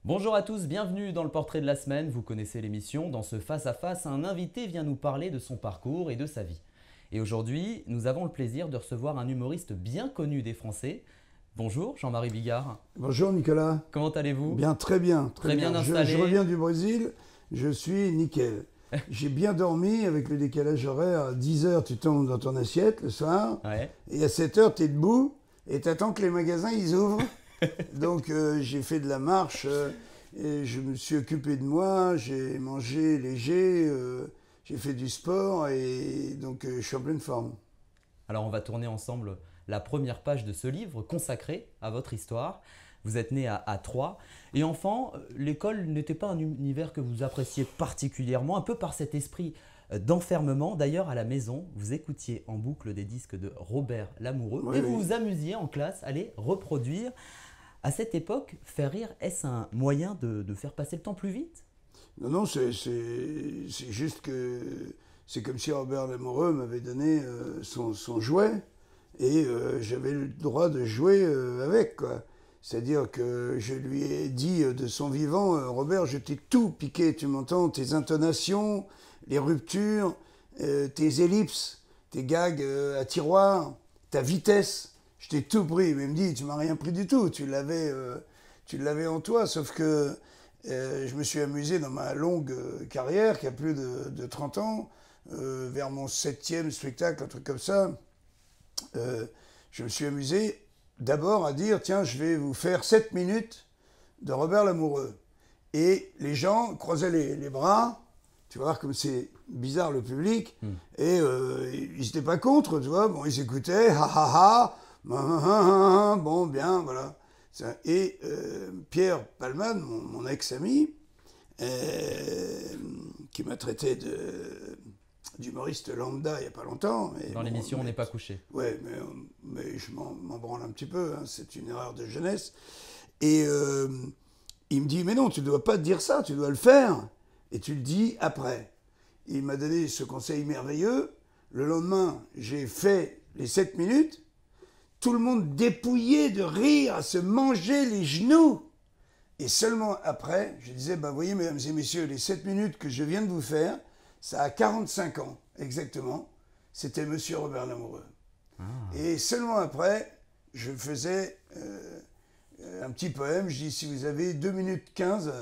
Bonjour à tous, bienvenue dans le portrait de la semaine. Vous connaissez l'émission. Dans ce face-à-face, un invité vient nous parler de son parcours et de sa vie. Et aujourd'hui, nous avons le plaisir de recevoir un humoriste bien connu des Français. Bonjour Jean-Marie Bigard. Bonjour Nicolas. Comment allez-vous? Bien, très bien. Très bien installé. Je reviens du Brésil, je suis nickel. J'ai bien dormi avec le décalage horaire. À 10h, tu tombes dans ton assiette le soir. Ouais. Et à 7h, tu es debout et tu attends que les magasins ils ouvrent. Donc j'ai fait de la marche et je me suis occupé de moi. J'ai mangé léger, j'ai fait du sport et donc je suis en pleine forme. Alors on va tourner ensemble la première page de ce livre consacré à votre histoire. Vous êtes né à Troyes et enfant, l'école n'était pas un univers que vous appréciez particulièrement, un peu par cet esprit d'enfermement. D'ailleurs, à la maison, vous écoutiez en boucle des disques de Robert Lamoureux Oui, et vous oui. vous amusiez en classe à les reproduire. À cette époque, faire rire, est-ce un moyen de faire passer le temps plus vite? Non, non, c'est juste que c'est comme si Robert Lamoureux m'avait donné son jouet et j'avais le droit de jouer avec, quoi. C'est-à-dire que je lui ai dit de son vivant, Robert, je t'ai tout piqué, tu m'entends, tes intonations, les ruptures, tes ellipses, tes gags à tiroir, ta vitesse. Je t'ai tout pris. Mais il me dit, tu m'as rien pris du tout, tu l'avais en toi, sauf que je me suis amusé dans ma longue carrière, qui a plus de 30 ans, vers mon 7e spectacle, un truc comme ça, je me suis amusé d'abord à dire, tiens, je vais vous faire 7 minutes de Robert Lamoureux. Et les gens croisaient les bras, tu vas voir comme c'est bizarre le public, et ils n'étaient pas contre, tu vois, bon, ils écoutaient, ha ha ha, bon, bien, voilà. Et Pierre Palman, mon ex-ami, qui m'a traité d'humoriste lambda il n'y a pas longtemps. Mais Dans bon, l'émission, on n'est pas couché. Ouais, mais je m'en branle un petit peu, hein, c'est une erreur de jeunesse. Et il me dit, mais non, tu ne dois pas dire ça, tu dois le faire, et tu le dis après. Il m'a donné ce conseil merveilleux. Le lendemain, j'ai fait les 7 minutes, tout le monde dépouillé de rire, à se manger les genoux. Et seulement après, je disais, ben voyez, mesdames et messieurs, les 7 minutes que je viens de vous faire, ça a 45 ans, exactement. C'était Monsieur Robert Lamoureux. Ah. Et seulement après, je faisais un petit poème. Je dis, si vous avez 2 minutes 15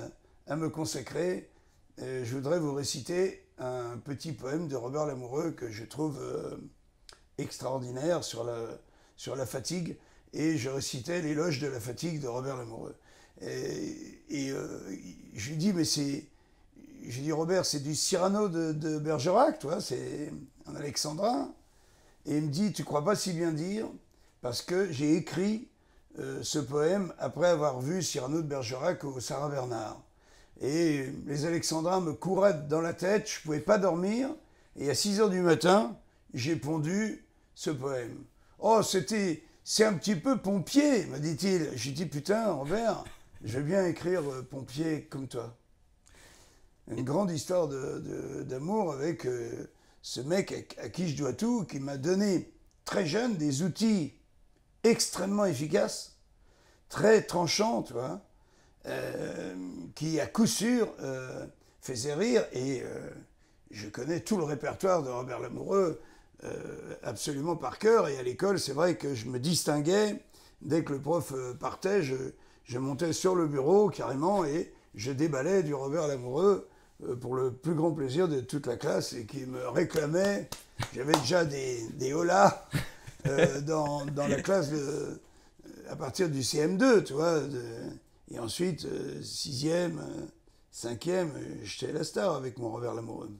à me consacrer, je voudrais vous réciter un petit poème de Robert Lamoureux que je trouve extraordinaire sur la fatigue. Et je récitais l'éloge de la fatigue de Robert Lamoureux. Et je lui dis, mais c'est... J'ai dit, Robert, c'est du Cyrano de Bergerac, toi, c'est un alexandrin. Et il me dit, tu crois pas si bien dire, parce que j'ai écrit ce poème après avoir vu Cyrano de Bergerac au Sarah Bernard. Et les alexandrins me couraient dans la tête, je pouvais pas dormir. Et à 6h du matin, j'ai pondu ce poème. Oh, c'est un petit peu pompier, me dit-il. J'ai dit, putain, Robert, je vais bien écrire pompier comme toi. Une grande histoire d'amour avec ce mec à qui je dois tout, qui m'a donné très jeune des outils extrêmement efficaces, très tranchants, tu vois, qui à coup sûr faisaient rire. Et je connais tout le répertoire de Robert Lamoureux absolument par cœur. Et à l'école, c'est vrai que je me distinguais. Dès que le prof partait, je montais sur le bureau carrément et je déballais du Robert Lamoureux pour le plus grand plaisir de toute la classe et qui me réclamait. J'avais déjà des holas dans la classe à partir du CM2, tu vois. Et ensuite, 6e, 5e, j'étais la star avec mon Robert Lamoureux.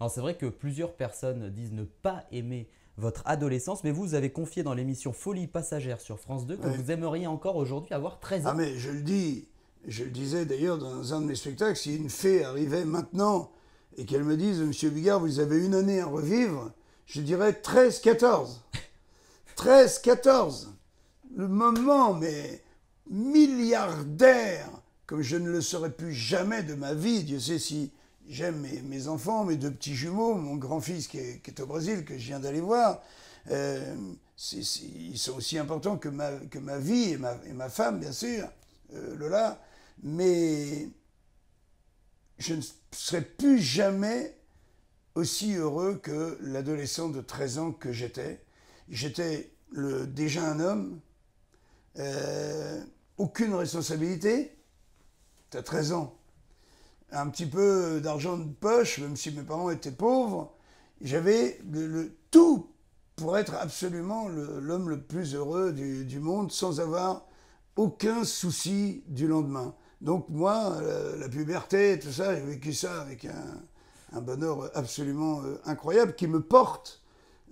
Alors c'est vrai que plusieurs personnes disent ne pas aimer votre adolescence, mais vous avez confié dans l'émission Folie passagère sur France 2 que vous aimeriez encore aujourd'hui avoir 13 ans. Ah mais je le disais d'ailleurs dans un de mes spectacles, si une fée arrivait maintenant et qu'elle me dise, Monsieur Bigard, vous avez une année à revivre, je dirais 13-14. 13-14. Le moment, mais milliardaire, comme je ne le serais plus jamais de ma vie. Dieu sait si j'aime mes enfants, mes 2 petits jumeaux, mon grand-fils qui est au Brésil, que je viens d'aller voir. Ils sont aussi importants que ma vie et ma femme, bien sûr, Lola. mais je ne serai plus jamais aussi heureux que l'adolescent de 13 ans que j'étais. J'étais déjà un homme, aucune responsabilité. T'as 13 ans, un petit peu d'argent de poche, même si mes parents étaient pauvres. J'avais tout pour être absolument l'homme le plus heureux du monde, sans avoir aucun souci du lendemain. Donc moi, la puberté, tout ça, j'ai vécu ça avec un bonheur absolument incroyable qui me porte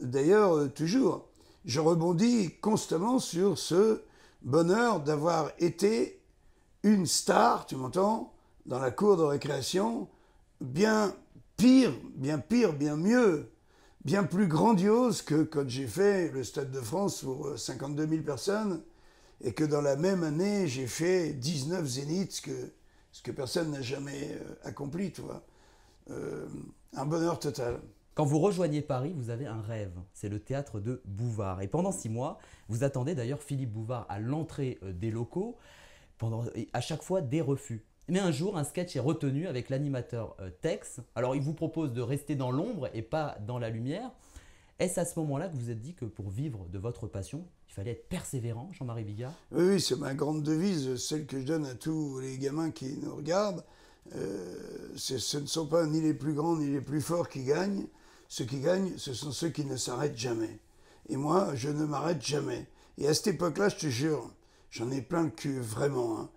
d'ailleurs toujours. Je rebondis constamment sur ce bonheur d'avoir été une star, tu m'entends, dans la cour de récréation, bien pire, bien mieux, bien plus grandiose que quand j'ai fait le Stade de France pour 52 000 personnes et que dans la même année, j'ai fait 19 zéniths, ce que personne n'a jamais accompli, tu vois. Un bonheur total. Quand vous rejoignez Paris, vous avez un rêve, c'est le théâtre de Bouvard. Et pendant 6 mois, vous attendez d'ailleurs Philippe Bouvard à l'entrée des locaux, à chaque fois des refus. Mais un jour, un sketch est retenu avec l'animateur Tex. Alors il vous propose de rester dans l'ombre et pas dans la lumière. Est-ce à ce moment-là que vous vous êtes dit que pour vivre de votre passion, il fallait être persévérant, Jean-Marie Bigard? Oui, c'est ma grande devise, celle que je donne à tous les gamins qui nous regardent. Ce ne sont pas ni les plus grands ni les plus forts qui gagnent. Ceux qui gagnent, ce sont ceux qui ne s'arrêtent jamais. Et moi, je ne m'arrête jamais. Et à cette époque-là, je te jure, j'en ai plein le cul, vraiment. Hein.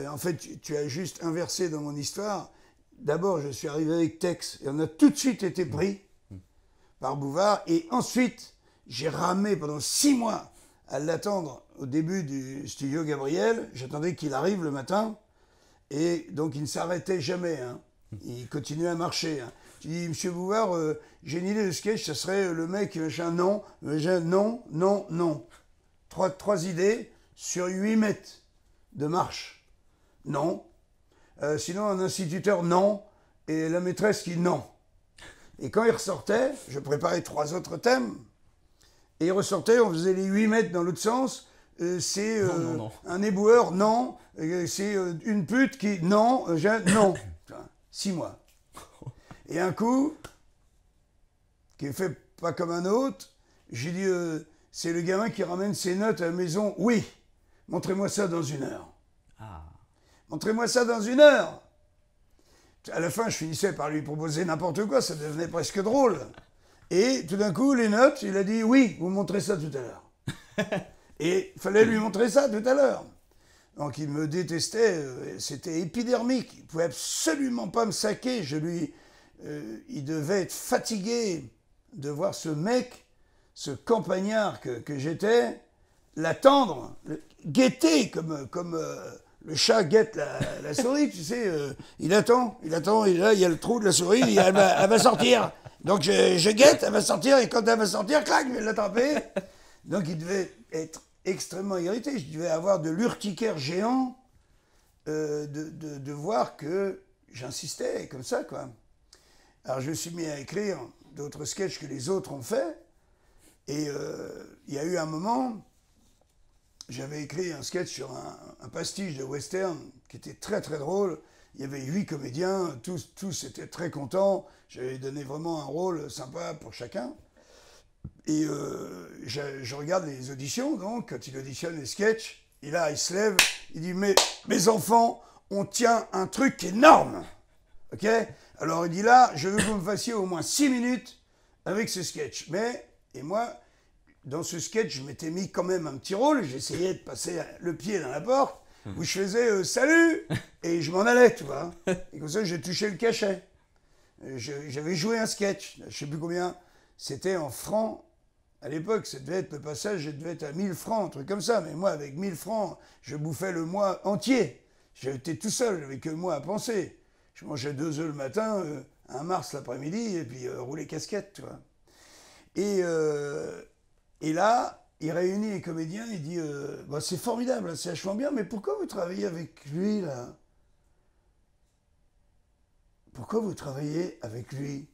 En fait, tu as juste inversé dans mon histoire. D'abord, je suis arrivé avec Tex, et on a tout de suite été pris par Bouvard. Et ensuite, j'ai ramé pendant 6 mois à l'attendre au début du studio Gabriel. J'attendais qu'il arrive le matin. Et donc, il ne s'arrêtait jamais. Hein. Il continuait à marcher. Hein. Tu dis, Monsieur Bouvard, j'ai une idée de sketch, ça serait le mec, machin, non, non. Trois idées sur 8 mètres de marche. Non. Sinon, un instituteur, non. Et la maîtresse qui, non. Et quand il ressortait, je préparais 3 autres thèmes. Et il ressortait, on faisait les 8 mètres dans l'autre sens. C'est non. un éboueur, non. C'est une pute qui, non. Non. 6 mois. Et un coup, qui est fait pas comme un autre, j'ai dit, c'est le gamin qui ramène ses notes à la maison. Oui, montrez-moi ça dans 1 heure. Ah. Montrez-moi ça dans 1 heure. À la fin, je finissais par lui proposer n'importe quoi, ça devenait presque drôle. Et tout d'un coup, les notes, il a dit, oui, vous me montrez ça tout à l'heure. Et il fallait lui montrer ça tout à l'heure. Donc il me détestait, c'était épidermique, il ne pouvait absolument pas me saquer. Il devait être fatigué de voir ce mec, ce campagnard que j'étais, l'attendre, guetter comme le chat guette la souris, tu sais. Il attend, et là il y a le trou de la souris, elle va sortir. Donc je guette, elle va sortir, et quand elle va sortir, clac, je vais l'attraper. Donc il devait être extrêmement irrité. Je devais avoir de l'urticaire géant de voir que j'insistais comme ça, quoi. Alors je me suis mis à écrire d'autres sketchs que les autres ont fait. Et il y a eu un moment, j'avais écrit un sketch sur un pastiche de western qui était très très drôle. Il y avait 8 comédiens, tous étaient très contents. J'avais donné vraiment un rôle sympa pour chacun. Et je regarde les auditions, donc, quand il auditionne les sketchs, et là, il se lève, il dit, mais mes enfants, on tient un truc énorme, ok? Alors, il dit là, je veux que vous me fassiez au moins 6 minutes avec ce sketch. Et moi, dans ce sketch, je m'étais mis quand même un petit rôle, j'essayais de passer le pied dans la porte, où je faisais salut, et je m'en allais, tu vois. Et comme ça, j'ai touché le cachet. J'avais joué un sketch, je sais plus combien, c'était en francs. À l'époque, ça devait être le passage, je devais être à 1000 francs, un truc comme ça. Mais moi, avec 1000 francs, je bouffais le mois entier. J'étais tout seul, j'avais que moi à penser. Je mangeais 2 œufs le matin, un Mars l'après-midi, et puis rouler casquette, tu vois. Et là, il réunit les comédiens, il dit bah, c'est formidable, c'est vachement bien, mais pourquoi vous travaillez avec lui, là? Pourquoi vous travaillez avec lui?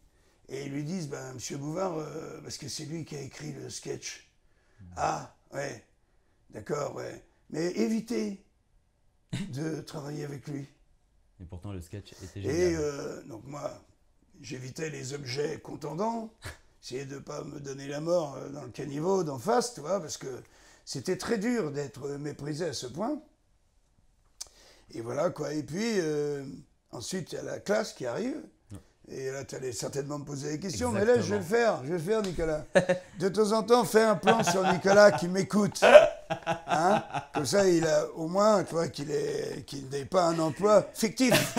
Et ils lui disent, ben, Monsieur Bouvard, parce que c'est lui qui a écrit le sketch. Ah, ouais, d'accord, ouais. Mais évitez de travailler avec lui. Et pourtant, le sketch était Et génial. donc moi, j'évitais les objets contendants, j'essayais de ne pas me donner la mort dans le caniveau d'en face, tu vois, parce que c'était très dur d'être méprisé à ce point. Et voilà quoi. Et puis, ensuite, il y a la classe qui arrive. Et là, tu allais certainement me poser des questions. Exactement. Mais là, je vais le faire, Nicolas. De temps en temps, fais un plan sur Nicolas qui m'écoute. Hein? Comme ça, il a au moins, tu vois, qu'il n'ait pas un emploi fictif.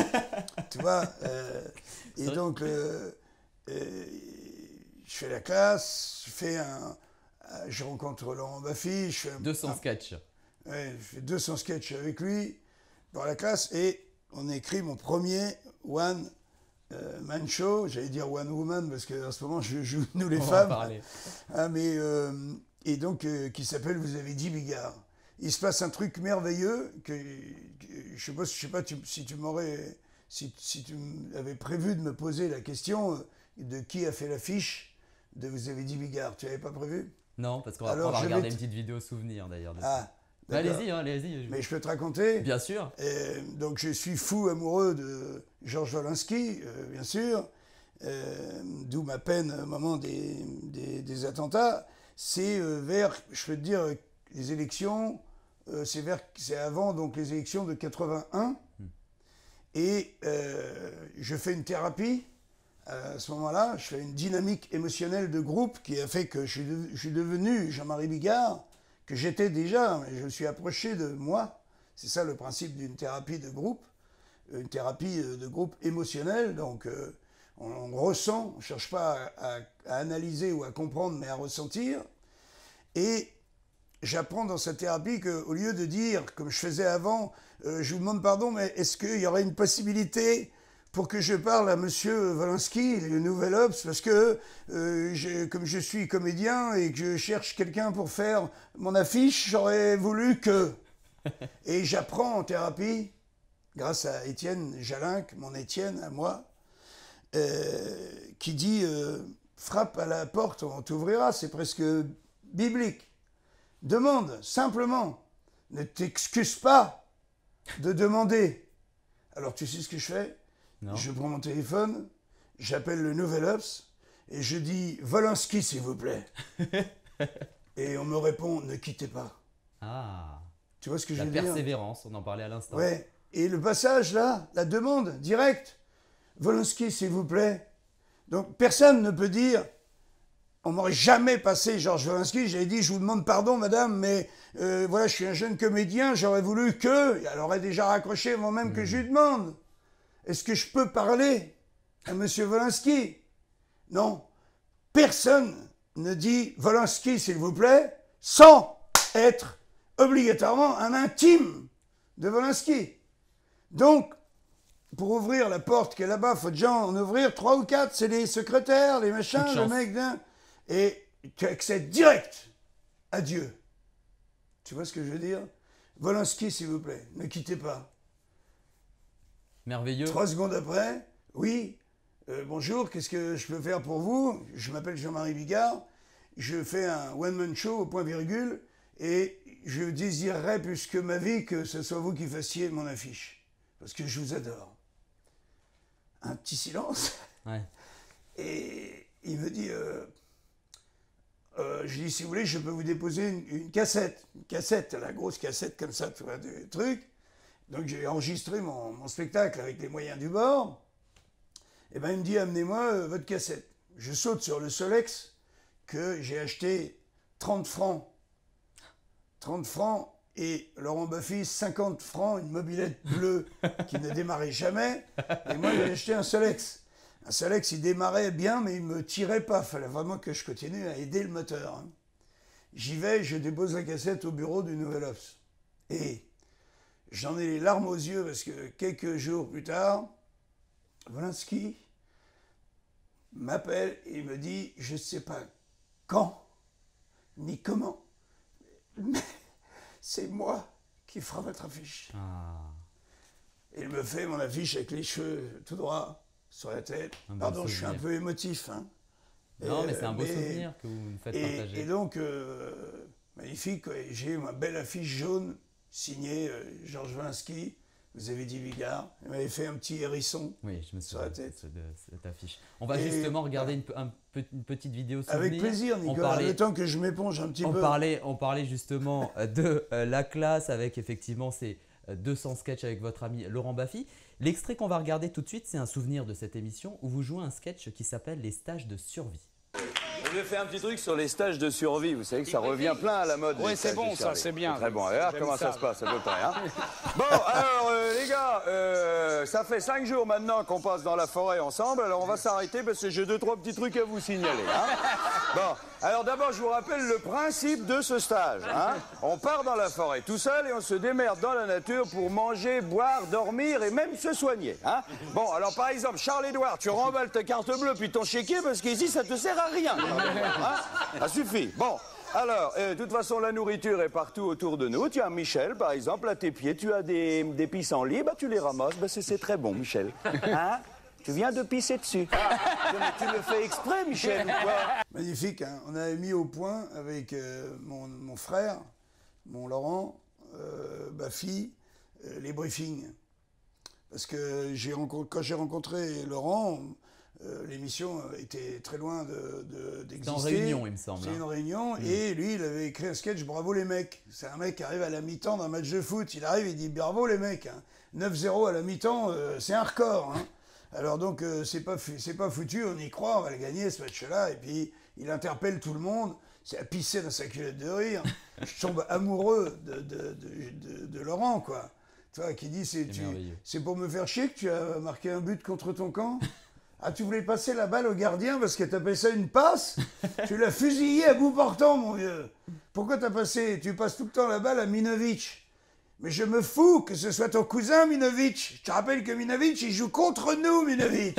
Tu vois. Et donc, je fais la classe, je rencontre Laurent Baffy. Je fais 200 sketchs. Ouais, je fais 200 sketchs avec lui dans la classe et on écrit mon premier one man show, j'allais dire one woman parce qu'en ce moment je joue nous les On va en femmes. parler. Ah, mais, et donc qui s'appelle Vous avez dit Bigard. Il se passe un truc merveilleux que je sais pas si tu m'aurais si tu avais prévu de me poser la question de qui a fait l'affiche de Vous avez dit Bigard. Tu n'avais pas prévu? Non, parce qu'on va Alors, pouvoir je regarder vais une petite vidéo souvenir d'ailleurs. Ah, Bah, d'accord. allez-y, hein, allez-y. Mais je peux te raconter? Bien sûr. Donc je suis fou amoureux de Georges Wolinski, bien sûr, d'où ma peine au moment des attentats. C'est vers, je peux te dire, les élections, c'est avant donc les élections de 81. Et je fais une thérapie à ce moment-là, je fais une dynamique émotionnelle de groupe qui a fait que je suis devenu Jean-Marie Bigard, que j'étais déjà, mais je me suis approché de moi. C'est ça le principe d'une thérapie de groupe, une thérapie de groupe émotionnelle. Donc on ressent, on ne cherche pas à analyser ou à comprendre, mais à ressentir. Et j'apprends dans cette thérapie qu'au lieu de dire, comme je faisais avant, je vous demande pardon, mais est-ce qu'il y aurait une possibilité pour que je parle à monsieur Wolinski, le Nouvel Obs, parce que comme je suis comédien et que je cherche quelqu'un pour faire mon affiche, j'aurais voulu que... Et j'apprends en thérapie, grâce à Étienne Jalinck, mon Étienne à moi, qui dit frappe à la porte, on t'ouvrira, c'est presque biblique. Demande, simplement. Ne t'excuse pas de demander. Alors tu sais ce que je fais? Non. Je prends mon téléphone, j'appelle le Nouvel Obs et je dis Wolinski, s'il vous plaît. Et on me répond ne quittez pas. Ah. Tu vois ce que je La veux dire? persévérance, on en parlait à l'instant. Ouais. Et le passage là, la demande directe, Wolinski, s'il vous plaît. Donc personne ne peut dire, on m'aurait jamais passé Georges Wolinski, j'avais dit je vous demande pardon madame, mais voilà, je suis un jeune comédien, j'aurais voulu que, elle aurait déjà raccroché avant même que je lui demande. Est-ce que je peux parler à monsieur Wolinski? Non. Personne ne dit Wolinski, s'il vous plaît, sans être obligatoirement un intime de Wolinski. Donc, pour ouvrir la porte qui est là-bas, il faut déjà en ouvrir 3 ou 4. C'est les secrétaires, les machins, le mec d'un. Et tu accèdes direct à Dieu. Tu vois ce que je veux dire? Wolinski, s'il vous plaît, ne quittez pas. Merveilleux. 3 secondes après, oui, bonjour, qu'est-ce que je peux faire pour vous? Je m'appelle Jean-Marie Bigard, je fais un one-man show au point virgule, et je désirerais plus que ma vie que ce soit vous qui fassiez mon affiche, parce que je vous adore. Un petit silence, Ouais. et il me dit, je dis, si vous voulez, je peux vous déposer une cassette, la grosse cassette comme ça, tu vois, des trucs. Donc j'ai enregistré mon spectacle avec les moyens du bord. Et ben il me dit, amenez-moi votre cassette. Je saute sur le Solex que j'ai acheté 30 francs. 30 francs et Laurent Baffy 50 francs, une mobilette bleue qui ne démarrait jamais. Et moi j'ai acheté un Solex. Un Solex, il démarrait bien, mais il ne me tirait pas. Il fallait vraiment que je continue à aider le moteur. Hein. J'y vais, je dépose la cassette au bureau du Nouvel Obs. Et j'en ai les larmes aux yeux parce que quelques jours plus tard, Wolinski m'appelle et il me dit, je ne sais pas quand, ni comment, mais c'est moi qui fera votre affiche. Ah. Et il me fait mon affiche avec les cheveux tout droits sur la tête. Un beau Pardon, je suis un souvenir. peu émotif. Hein. Non, mais c'est un beau souvenir que vous me faites partager. Et donc, magnifique, j'ai eu ma belle affiche jaune signé Georges Valinsky. Vous avez dit Bigard. Il m'avait fait un petit hérisson je me sur la souviens tête. de cette affiche. On va justement regarder une petite vidéo souvenir. Avec plaisir, Nicolas. Le temps que je m'éponge un petit peu. On parlait justement de la classe avec effectivement ces 200 sketchs avec votre ami Laurent Baffy. L'extrait qu'on va regarder tout de suite, c'est un souvenir de cette émission où vous jouez un sketch qui s'appelle Les stages de survie. Je vais faire un petit truc sur les stages de survie. Vous savez que ça revient plein à la mode. Oui, c'est bon, ça, c'est bien. Très bon. Et là, comment ça se passe à peu près, hein? Bon, alors, les gars, ça fait 5 jours maintenant qu'on passe dans la forêt ensemble. Alors, on va s'arrêter parce que j'ai 2-3 petits trucs à vous signaler. Hein? Bon, alors d'abord, je vous rappelle le principe de ce stage. Hein? On part dans la forêt tout seul et on se démerde dans la nature pour manger, boire, dormir et même se soigner. Hein? Bon, alors par exemple, Charles-Édouard, tu remballes ta carte bleue puis ton chéquier parce qu'ici, ça te sert à rien. Hein? Ça suffit. Bon, alors, de toute façon, la nourriture est partout autour de nous. Tu as Michel, par exemple, à tes pieds, tu as des pissenlits, bah, tu les ramasses, bah, c'est très bon, Michel. Hein? Tu viens de pisser dessus. Tu le fais exprès, Michel, ou quoi? Magnifique, hein. On avait mis au point avec mon frère, mon Laurent, Baffy, les briefings. Parce que quand j'ai rencontré Laurent, l'émission était très loin d'exister. C'était en réunion, il me semble. C'était une réunion, et lui, il avait écrit un sketch « Bravo les mecs ». C'est un mec qui arrive à la mi-temps d'un match de foot. Il arrive, il dit « Bravo les mecs hein. 9-0 à la mi-temps, c'est un record. Hein. » Alors donc, c'est pas foutu, on y croit, on va le gagner ce match-là. Et puis, il interpelle tout le monde. C'est à pisser dans sa culotte de rire. Je tombe amoureux de Laurent, quoi. Tu vois, qui dit c'est pour me faire chier que tu as marqué un but contre ton camp. Ah, tu voulais passer la balle au gardien parce que t'appelles ça une passe? Tu l'as fusillé à bout portant, mon vieux. Pourquoi tu passes tout le temps la balle à Minovic? Mais je me fous que ce soit ton cousin, Minovic. Je te rappelle que Minovic, il joue contre nous, Minovic.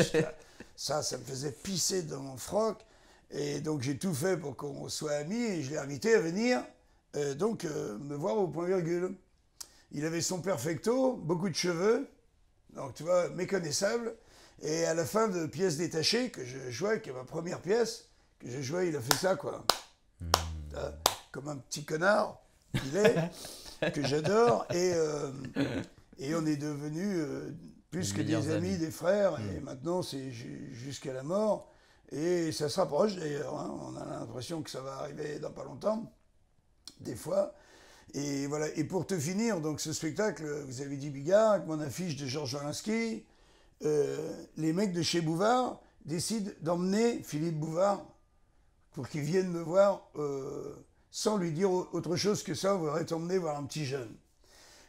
Ça me faisait pisser dans mon froc. Et donc, j'ai tout fait pour qu'on soit amis et je l'ai invité à venir me voir au point virgule. Il avait son perfecto, beaucoup de cheveux, donc tu vois, méconnaissable. Et à la fin de Pièces détachées, que je jouais, qui est ma première pièce, que je jouais, il a fait ça, quoi. Comme un petit connard qu'il est, que j'adore. Et on est devenus plus que des amis, des frères. Et maintenant, c'est jusqu'à la mort. Et ça se rapproche, d'ailleurs. Hein. On a l'impression que ça va arriver dans pas longtemps, des fois. Et voilà. Et pour te finir, donc ce spectacle, vous avez dit Bigard, avec mon affiche de Georges Valinsky, les mecs de chez Bouvard décident d'emmener Philippe Bouvard pour qu'il vienne me voir sans lui dire autre chose que ça, on voudrait t'emmener voir un petit jeune.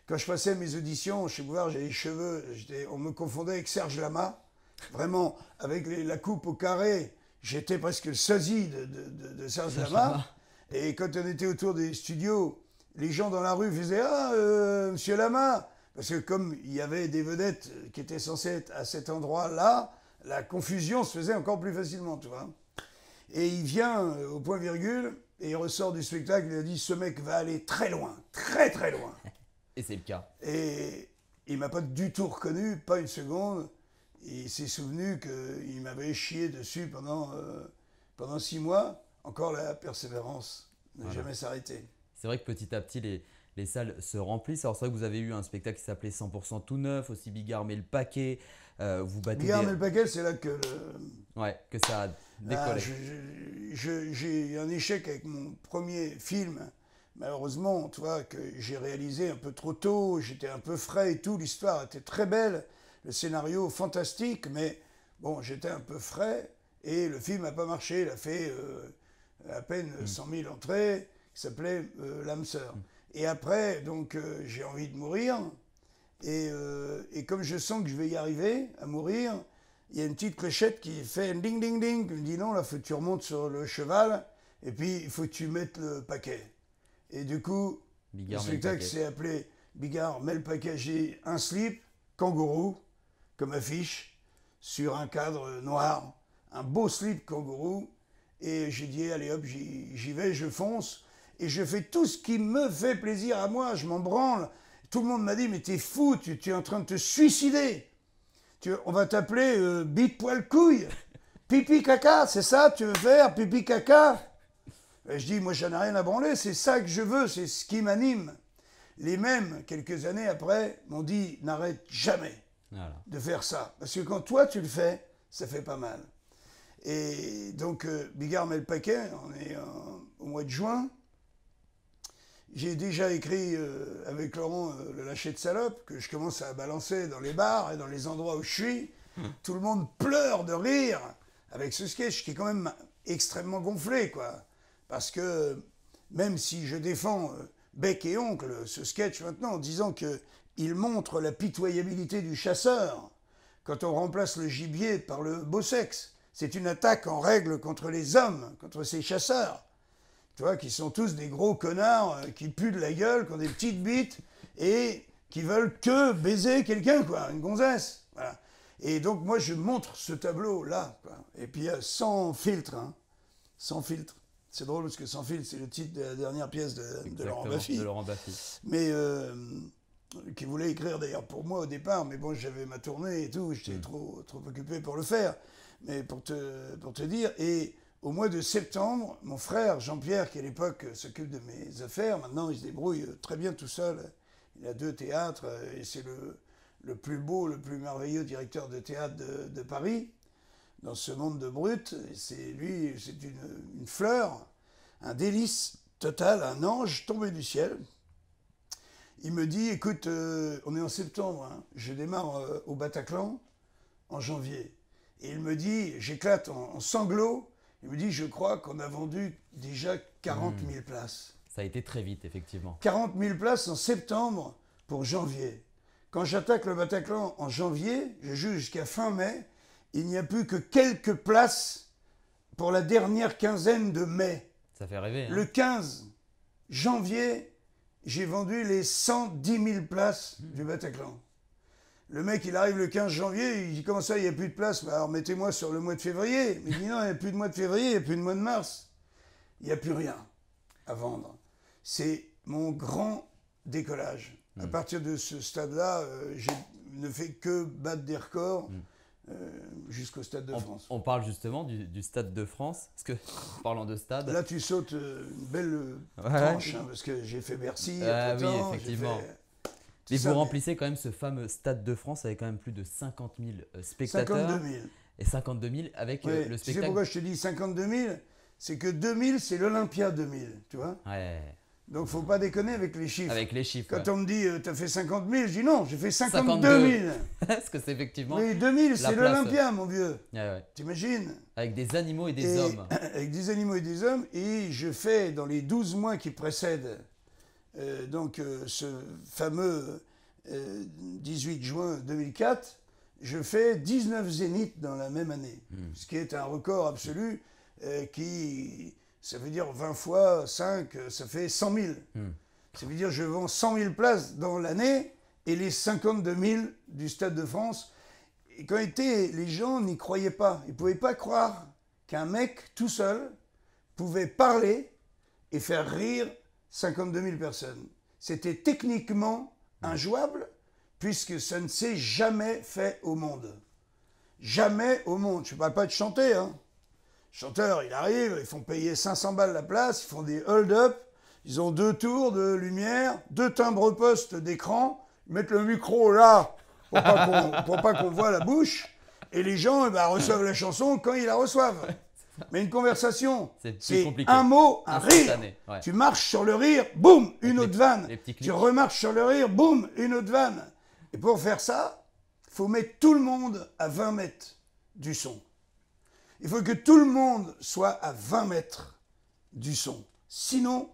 Quand je passais mes auditions chez Bouvard, j'avais les cheveux, on me confondait avec Serge Lama, vraiment, avec la coupe au carré, j'étais presque le sosie de Serge Lama. Et quand on était autour des studios, les gens dans la rue faisaient « Ah, monsieur Lama !» Parce que comme il y avait des vedettes qui étaient censées être à cet endroit-là, la confusion se faisait encore plus facilement, tu vois. Et il vient au point virgule, et il ressort du spectacle, il a dit « Ce mec va aller très loin, très très loin. » Et c'est le cas. Et il m'a pas du tout reconnu, pas une seconde. Il s'est souvenu qu'il m'avait chié dessus pendant 6 mois. Encore la persévérance, ne jamais s'arrêter. C'est vrai que petit à petit, les salles se remplissent. Alors c'est vrai que vous avez eu un spectacle qui s'appelait 100% tout neuf, aussi Bigard met le paquet. Vous battez Bigard met le paquet, c'est là que que ça a décollé. J'ai eu un échec avec mon premier film. Malheureusement, tu vois, que j'ai réalisé un peu trop tôt. J'étais un peu frais et tout. L'histoire était très belle. Le scénario fantastique, mais bon, j'étais un peu frais. Et le film n'a pas marché. Il a fait à peine 100 000 entrées. Il s'appelait L'âme sœur. Et après, donc, j'ai envie de mourir. Et comme je sens que je vais y arriver à mourir, il y a une petite clochette qui fait ding ding ding. Qui me dit non, là, faut que tu remontes sur le cheval. Et puis, il faut que tu mettes le paquet. Et du coup, le spectacle s'est appelé Bigard met le paquet. J'ai un slip kangourou comme affiche sur un cadre noir. Un beau slip kangourou. Et j'ai dit, allez hop, j'y vais, je fonce. Et je fais tout ce qui me fait plaisir à moi, je m'en branle. Tout le monde m'a dit, mais t'es fou, tu es en train de te suicider. On va t'appeler bite poil couille. Pipi caca, c'est ça tu veux faire, pipi caca? Et je dis, moi j'en ai rien à branler, c'est ça que je veux, c'est ce qui m'anime. Les mêmes, quelques années après, m'ont dit, n'arrête jamais de faire ça. Parce que quand toi, tu le fais, ça fait pas mal. Et donc, Bigard met le paquet, on est au mois de juin. J'ai déjà écrit avec Laurent Le Lâcher de Salope, que je commence à balancer dans les bars et dans les endroits où je suis. Tout le monde pleure de rire avec ce sketch qui est quand même extrêmement gonflé, quoi. Parce que même si je défends bec et oncle ce sketch maintenant en disant qu'il montre la pitoyabilité du chasseur quand on remplace le gibier par le beau sexe. C'est une attaque en règle contre les hommes, contre ces chasseurs. Tu vois, qui sont tous des gros connards qui puent de la gueule, qui ont des petites bites et qui veulent que baiser quelqu'un, quoi, une gonzesse. Voilà. Et donc, moi, je montre ce tableau-là, quoi. Et puis, sans filtre, hein. Sans filtre. C'est drôle parce que Sans filtre, c'est le titre de la dernière pièce de Laurent Baffy. De Laurent Baffy. Mais qui voulait écrire d'ailleurs pour moi au départ, mais bon, j'avais ma tournée et tout, j'étais trop occupé pour le faire. Mais pour te dire, et au mois de septembre, mon frère Jean-Pierre, qui à l'époque s'occupe de mes affaires, maintenant il se débrouille très bien tout seul. Il a 2 théâtres et c'est le plus beau, le plus merveilleux directeur de théâtre de Paris, dans ce monde de brutes. C'est lui, c'est une fleur, un délice total, un ange tombé du ciel. Il me dit, écoute, on est en septembre, hein, je démarre au Bataclan en janvier. Et il me dit, j'éclate en sanglots, il me dit, je crois qu'on a vendu déjà 40 000 places. Ça a été très vite, effectivement. 40 000 places en septembre pour janvier. Quand j'attaque le Bataclan en janvier, je joue jusqu'à fin mai, il n'y a plus que quelques places pour la dernière quinzaine de mai. Ça fait rêver. Hein. Le 15 janvier, j'ai vendu les 110 000 places du Bataclan. Le mec, il arrive le 15 janvier, il dit « Comment ça, il n'y a plus de place ?» Bah, alors mettez-moi sur le mois de février. Il dit « Non, il n'y a plus de mois de février, il n'y a plus de mois de mars. » Il n'y a plus rien à vendre. C'est mon grand décollage. À partir de ce stade-là, je ne fais que battre des records jusqu'au Stade de France. On parle justement du Stade de France, parce que, parlant de stade... Là, tu sautes une belle tranche, hein, parce que j'ai fait Bercy. Oui, effectivement. Et vous remplissez quand même ce fameux Stade de France avec quand même plus de 50 000 spectateurs. 52 000. Et 52 000 avec le spectacle. Tu sais pourquoi je te dis 52 000 ? C'est que 2000, c'est l'Olympia 2000, tu vois ? Ouais. Donc, faut pas déconner avec les chiffres. Avec les chiffres. Quand on me dit, t'as fait 50 000, je dis non, j'ai fait 52 000. Parce que c'est effectivement. Oui, 2000, c'est l'Olympia, mon vieux. Ouais. T'imagines ? Avec des animaux et des hommes. Avec des animaux et des hommes. Et je fais, dans les 12 mois qui précèdent ce fameux 18 juin 2004, je fais 19 zéniths dans la même année. Ce qui est un record absolu ça veut dire 20 fois 5, ça fait 100 000. Ça veut dire que je vends 100 000 places dans l'année et les 52 000 du Stade de France. Et quand les gens n'y croyaient pas. Ils ne pouvaient pas croire qu'un mec tout seul pouvait parler et faire rire 52 000 personnes. C'était techniquement injouable puisque ça ne s'est jamais fait au monde. Jamais au monde. Je ne parle pas de chanter, hein. Chanteur, il arrive, ils font payer 500 balles la place, ils font des hold-up, ils ont 2 tours de lumière, 2 timbres-postes d'écran, ils mettent le micro là pour pas qu'on voit la bouche, et les gens reçoivent la chanson quand ils la reçoivent. Mais une conversation, c'est un mot, un rire. Ouais. Tu marches sur le rire, boum, une autre vanne. Tu remarches sur le rire, boum, une autre vanne. Et pour faire ça, il faut mettre tout le monde à 20 mètres du son. Il faut que tout le monde soit à 20 mètres du son. Sinon,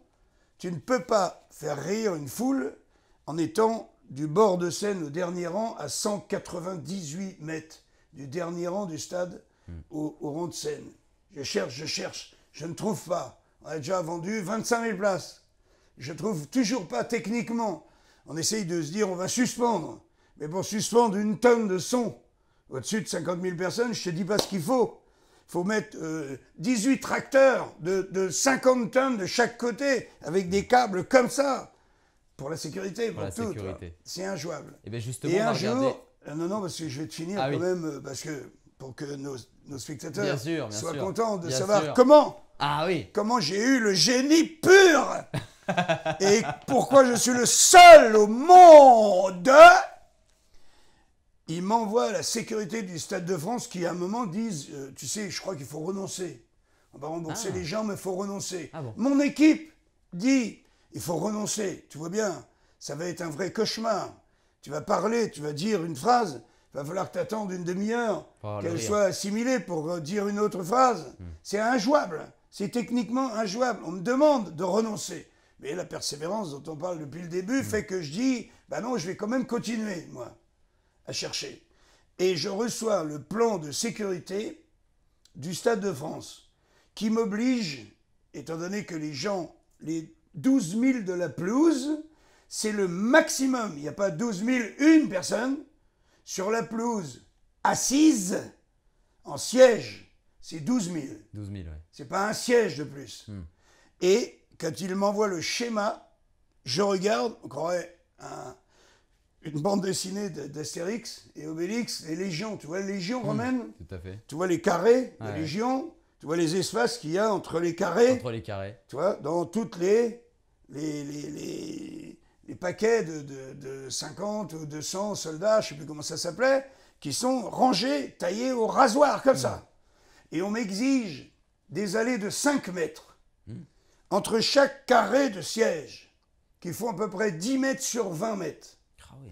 tu ne peux pas faire rire une foule en étant du bord de scène au dernier rang à 198 mètres du dernier rang du stade au rang de scène. Je cherche, je ne trouve pas. On a déjà vendu 25 000 places. Je ne trouve toujours pas techniquement. On essaye de se dire on va suspendre. Mais pour suspendre 1 tonne de son au-dessus de 50 000 personnes, je ne te dis pas ce qu'il faut. Il faut mettre 18 tracteurs de 50 tonnes de chaque côté, avec des câbles comme ça, pour la sécurité, pour tout. C'est injouable. Et, bien justement, et un jour, non, parce que je vais te finir même, parce que pour que nos spectateurs soient contents de savoir comment j'ai eu le génie pur Et pourquoi je suis le seul au monde? Ils m'envoient à la sécurité du Stade de France qui, à un moment, disent tu sais, je crois qu'il faut renoncer. On va rembourser les gens, mais il faut renoncer. Ah bon. Mon équipe dit il faut renoncer. Tu vois bien, ça va être un vrai cauchemar. Tu vas parler, tu vas dire une phrase. Il va falloir que tu attendes une demi-heure, qu'elle soit assimilée pour dire une autre phrase. C'est injouable. C'est techniquement injouable. On me demande de renoncer. Mais la persévérance dont on parle depuis le début fait que je dis, bah non, je vais quand même continuer, moi, à chercher. Et je reçois le plan de sécurité du Stade de France qui m'oblige, étant donné que les gens, les 12 000 de la pelouse, c'est le maximum. Il n'y a pas 12 000, une personne. Sur la pelouse, assise, en siège, c'est 12 000. 12 000, ouais. C'est pas un siège de plus. Et quand il m'envoie le schéma, je regarde, on croirait une bande dessinée d'Astérix et Obélix, les légions, tu vois, les légions romaines, Tout à fait. tu vois les carrés, Ouais. les légions, tu vois les espaces qu'il y a entre les carrés, Entre les carrés. tu vois, dans toutes les paquets de 50 ou 200 soldats, je ne sais plus comment ça s'appelait, qui sont rangés, taillés au rasoir, comme ça. Et on m'exige des allées de 5 mètres entre chaque carré de siège, qui font à peu près 10 mètres sur 20 mètres. Ah oui.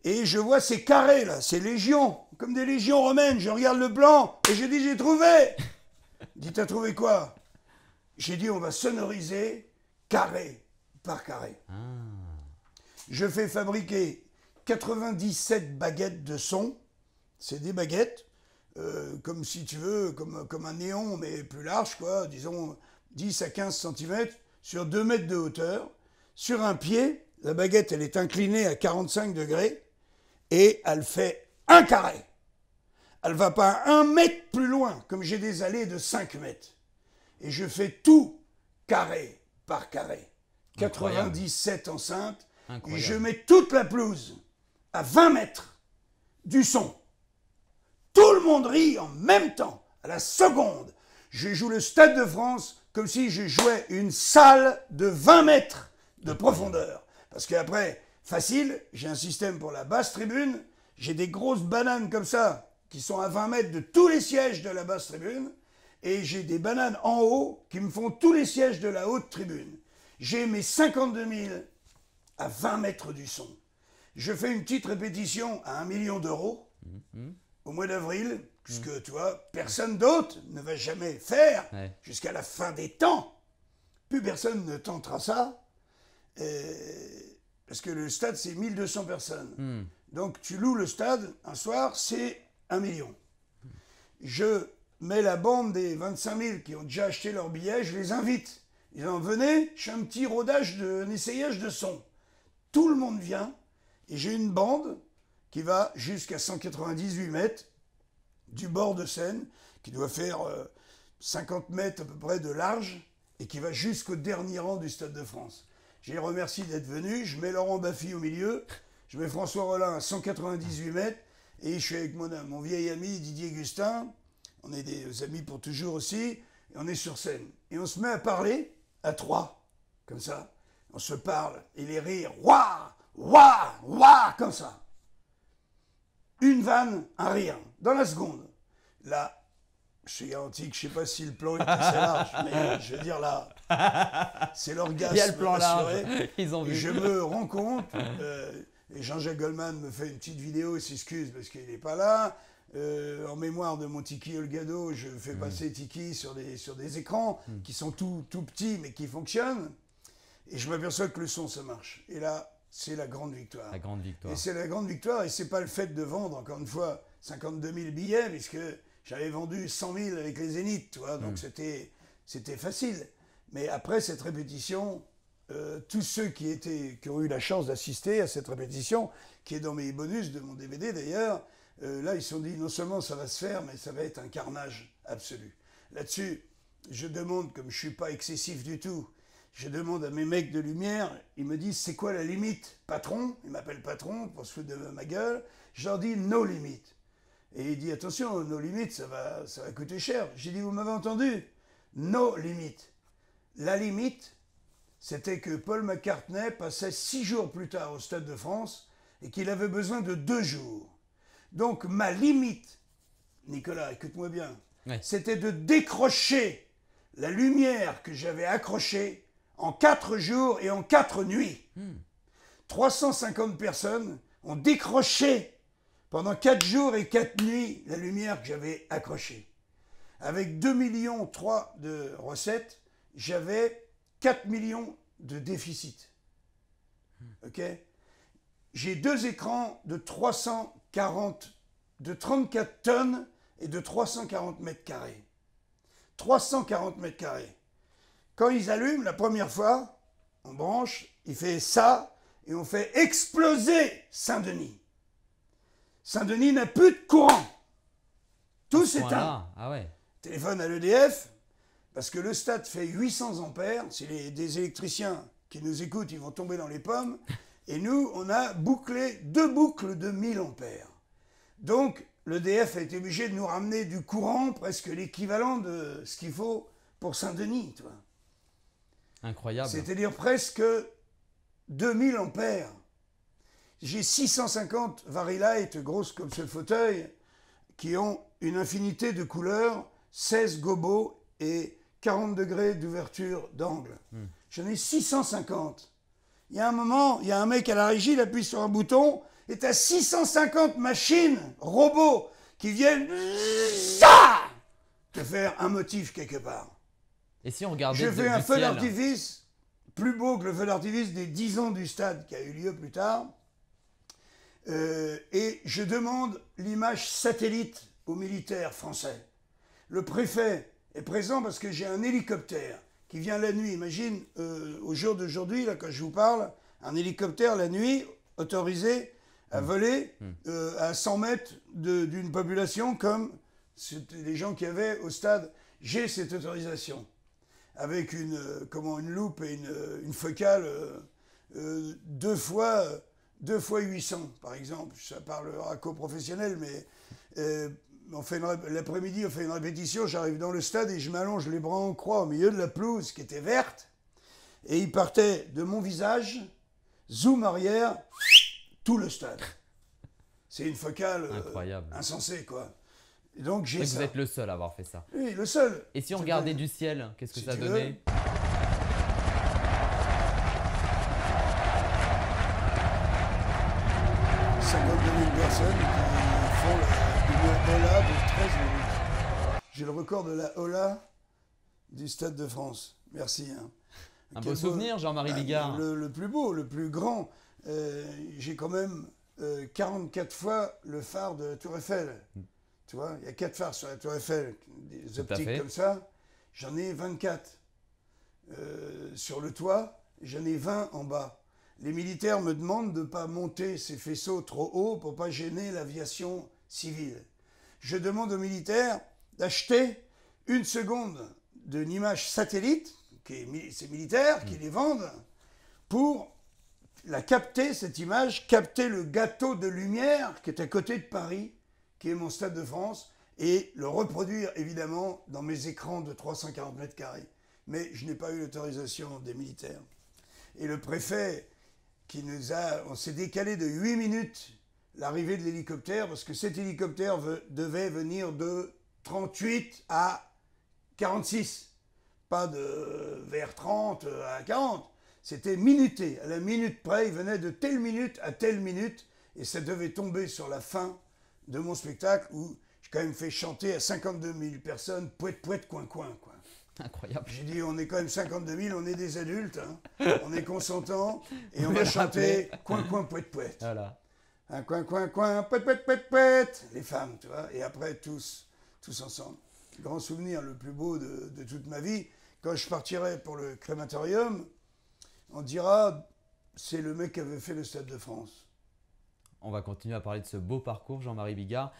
Et je vois ces carrés là, ces légions, comme des légions romaines. Je regarde le plan et je dis j'ai trouvé. Il dit t'as trouvé quoi? J'ai dit on va sonoriser carré par carré. Je fais fabriquer 97 baguettes de son. C'est des baguettes, comme si tu veux, comme un néon, mais plus large, quoi, disons 10 à 15 cm, sur 2 mètres de hauteur. Sur un pied, la baguette, elle est inclinée à 45 degrés et elle fait un carré. Elle ne va pas 1 mètre plus loin, comme j'ai des allées de 5 mètres. Et je fais tout carré par carré. Incroyable. 97 enceintes. Incroyable. Et je mets toute la pelouse à 20 mètres du son. Tout le monde rit en même temps, à la seconde. Je joue le Stade de France comme si je jouais une salle de 20 mètres de profondeur. Parce qu'après, facile, j'ai un système pour la basse tribune, j'ai des grosses bananes comme ça, qui sont à 20 mètres de tous les sièges de la basse tribune, et j'ai des bananes en haut qui me font tous les sièges de la haute tribune. J'ai mes 52 000 à 20 mètres du son. Je fais une petite répétition à 1 million d'euros au mois d'avril, puisque, tu vois, personne d'autre ne va jamais faire jusqu'à la fin des temps. Plus personne ne tentera ça, parce que le stade, c'est 1200 personnes. Donc, tu loues le stade, un soir, c'est 1 million. Je mets la bande des 25 000 qui ont déjà acheté leur billet, je les invite. Ils en venaient, je fais un petit rodage, un essayage de son. Tout le monde vient, et j'ai une bande qui va jusqu'à 198 mètres du bord de Seine, qui doit faire 50 mètres à peu près de large, et qui va jusqu'au dernier rang du Stade de France. Je les remercie d'être venus, je mets Laurent Baffy au milieu, je mets François Rollin à 198 mètres, et je suis avec mon vieil ami Didier Gustin, on est des amis pour toujours aussi, et on est sur scène. Et on se met à parler, à trois, comme ça. On se parle, et les rires, ouah, ouah, ouah, comme ça. Une vanne, un rire, dans la seconde. Là, je suis garanti que je ne sais pas si le plan est assez large, mais je veux dire là, c'est l'orgasme. Il y a le plan assuré. large, ils ont vu. Et je me rends compte, et Jean-Jacques Goldman me fait une petite vidéo, il s'excuse parce qu'il n'est pas là. En mémoire de mon Tiki Olgado, je fais passer Tiki sur des écrans qui sont tout petits mais qui fonctionnent. Et je m'aperçois que le son, ça marche. Et là, c'est la grande victoire. La grande victoire. Et c'est la grande victoire, et c'est pas le fait de vendre, encore une fois, 52 000 billets, puisque j'avais vendu 100 000 avec les Zéniths, tu vois, donc c'était facile. Mais après cette répétition, tous ceux qui ont eu la chance d'assister à cette répétition, qui est dans mes bonus de mon DVD d'ailleurs, là ils se sont dit, non seulement ça va se faire, mais ça va être un carnage absolu. Là-dessus, je demande, comme je suis pas excessif du tout, je demande à mes mecs de lumière, ils me disent c'est quoi la limite? Patron, ils m'appellent patron pour se foutre de ma gueule. Je leur dis no limite. Et il dit attention, no limite, ça va coûter cher. J'ai dit vous m'avez entendu? No limite. La limite, c'était que Paul McCartney passait 6 jours plus tard au Stade de France et qu'il avait besoin de 2 jours. Donc ma limite, Nicolas, écoute-moi bien, Ouais. c'était de décrocher la lumière que j'avais accrochée en 4 jours et en 4 nuits. 350 personnes ont décroché pendant 4 jours et 4 nuits la lumière que j'avais accrochée. Avec 2,3 millions de recettes, j'avais 4 millions de déficit. Ok ? J'ai 2 écrans de 34 tonnes et de 340 mètres carrés. 340 mètres carrés. Quand ils allument, la première fois, on branche, il fait ça, et on fait exploser Saint-Denis. Saint-Denis n'a plus de courant. Tout s'éteint. Voilà. Ah ouais. Téléphone à l'EDF, parce que le stade fait 800 ampères. Si des électriciens qui nous écoutent, ils vont tomber dans les pommes. Et nous, on a bouclé 2 boucles de 1000 ampères. Donc, l'EDF a été obligé de nous ramener du courant, presque l'équivalent de ce qu'il faut pour Saint-Denis, tu vois. Incroyable. C'est-à-dire presque 2000 ampères. J'ai 650 Vari-Light, grosses comme ce fauteuil, qui ont une infinité de couleurs, 16 gobos et 40 degrés d'ouverture d'angle. J'en ai 650. Il y a un moment, il y a un mec à la régie, il appuie sur un bouton, et t'as 650 machines, robots, qui viennent te faire un motif quelque part. Et si on regardait Je fais un du feu ciel, d'artifice, plus beau que le feu d'artifice des 10 ans du stade qui a eu lieu plus tard. Et je demande l'image satellite aux militaires français. Le préfet est présent parce que j'ai un hélicoptère qui vient la nuit. Imagine, au jour d'aujourd'hui, là, quand je vous parle, un hélicoptère la nuit autorisé à voler à 100 mètres d'une population comme c'était les gens qui avaient au stade. J'ai cette autorisation avec une loupe et une focale 2 fois 800 par exemple. Ça parlera qu'aux professionnels, mais l'après-midi on fait une répétition, j'arrive dans le stade et je m'allonge les bras en croix au milieu de la pelouse qui était verte et il partait de mon visage, zoom arrière, tout le stade. C'est une focale Incroyable. insensée quoi. Et donc j'ai c'est que ça. vous êtes le seul à avoir fait ça. Oui, le seul. Et si on C'est regardait vrai. du ciel, qu'est-ce que Si ça tu donnait? veux. 52 000 personnes qui font une Ola de 13 minutes. J'ai le record de la Ola du Stade de France. Merci. Hein. Un Quel beau souvenir, Jean-Marie Bigard. Le plus beau, le plus grand. J'ai quand même 44 fois le phare de la Tour Eiffel. Tu vois, il y a 4 phares sur la Tour Eiffel, des Tout à optiques fait. comme ça. J'en ai 24 sur le toit, j'en ai 20 en bas. Les militaires me demandent de ne pas monter ces faisceaux trop haut pour ne pas gêner l'aviation civile. Je demande aux militaires d'acheter 1 seconde d'une image satellite, c'est militaires qui les vendent, pour la capter, cette image, capter le gâteau de lumière qui est à côté de Paris, qui est mon Stade de France, et le reproduire évidemment dans mes écrans de 340 mètres carrés. Mais je n'ai pas eu l'autorisation des militaires. Et le préfet on s'est décalé de 8 minutes l'arrivée de l'hélicoptère, parce que cet hélicoptère devait venir de 38 à 46. Pas de vers 30 à 40. C'était minuté. À la minute près, il venait de telle minute à telle minute, et ça devait tomber sur la fin de mon spectacle où j'ai quand même fait chanter à 52 000 personnes « Pouette, pouette, coin, coin ». Incroyable. J'ai dit, on est quand même 52 000, on est des adultes, hein. On est consentants, et on Vous va le chanter « Coin, coin, pouette, pouette ». Voilà. Un coin, coin, coin, pouette, pouette, pouette, pouette. Les femmes, tu vois, et après tous ensemble. Grand souvenir, le plus beau de toute ma vie. Quand je partirai pour le crématorium, on dira, c'est le mec qui avait fait le Stade de France. On va continuer à parler de ce beau parcours, Jean-Marie Bigard.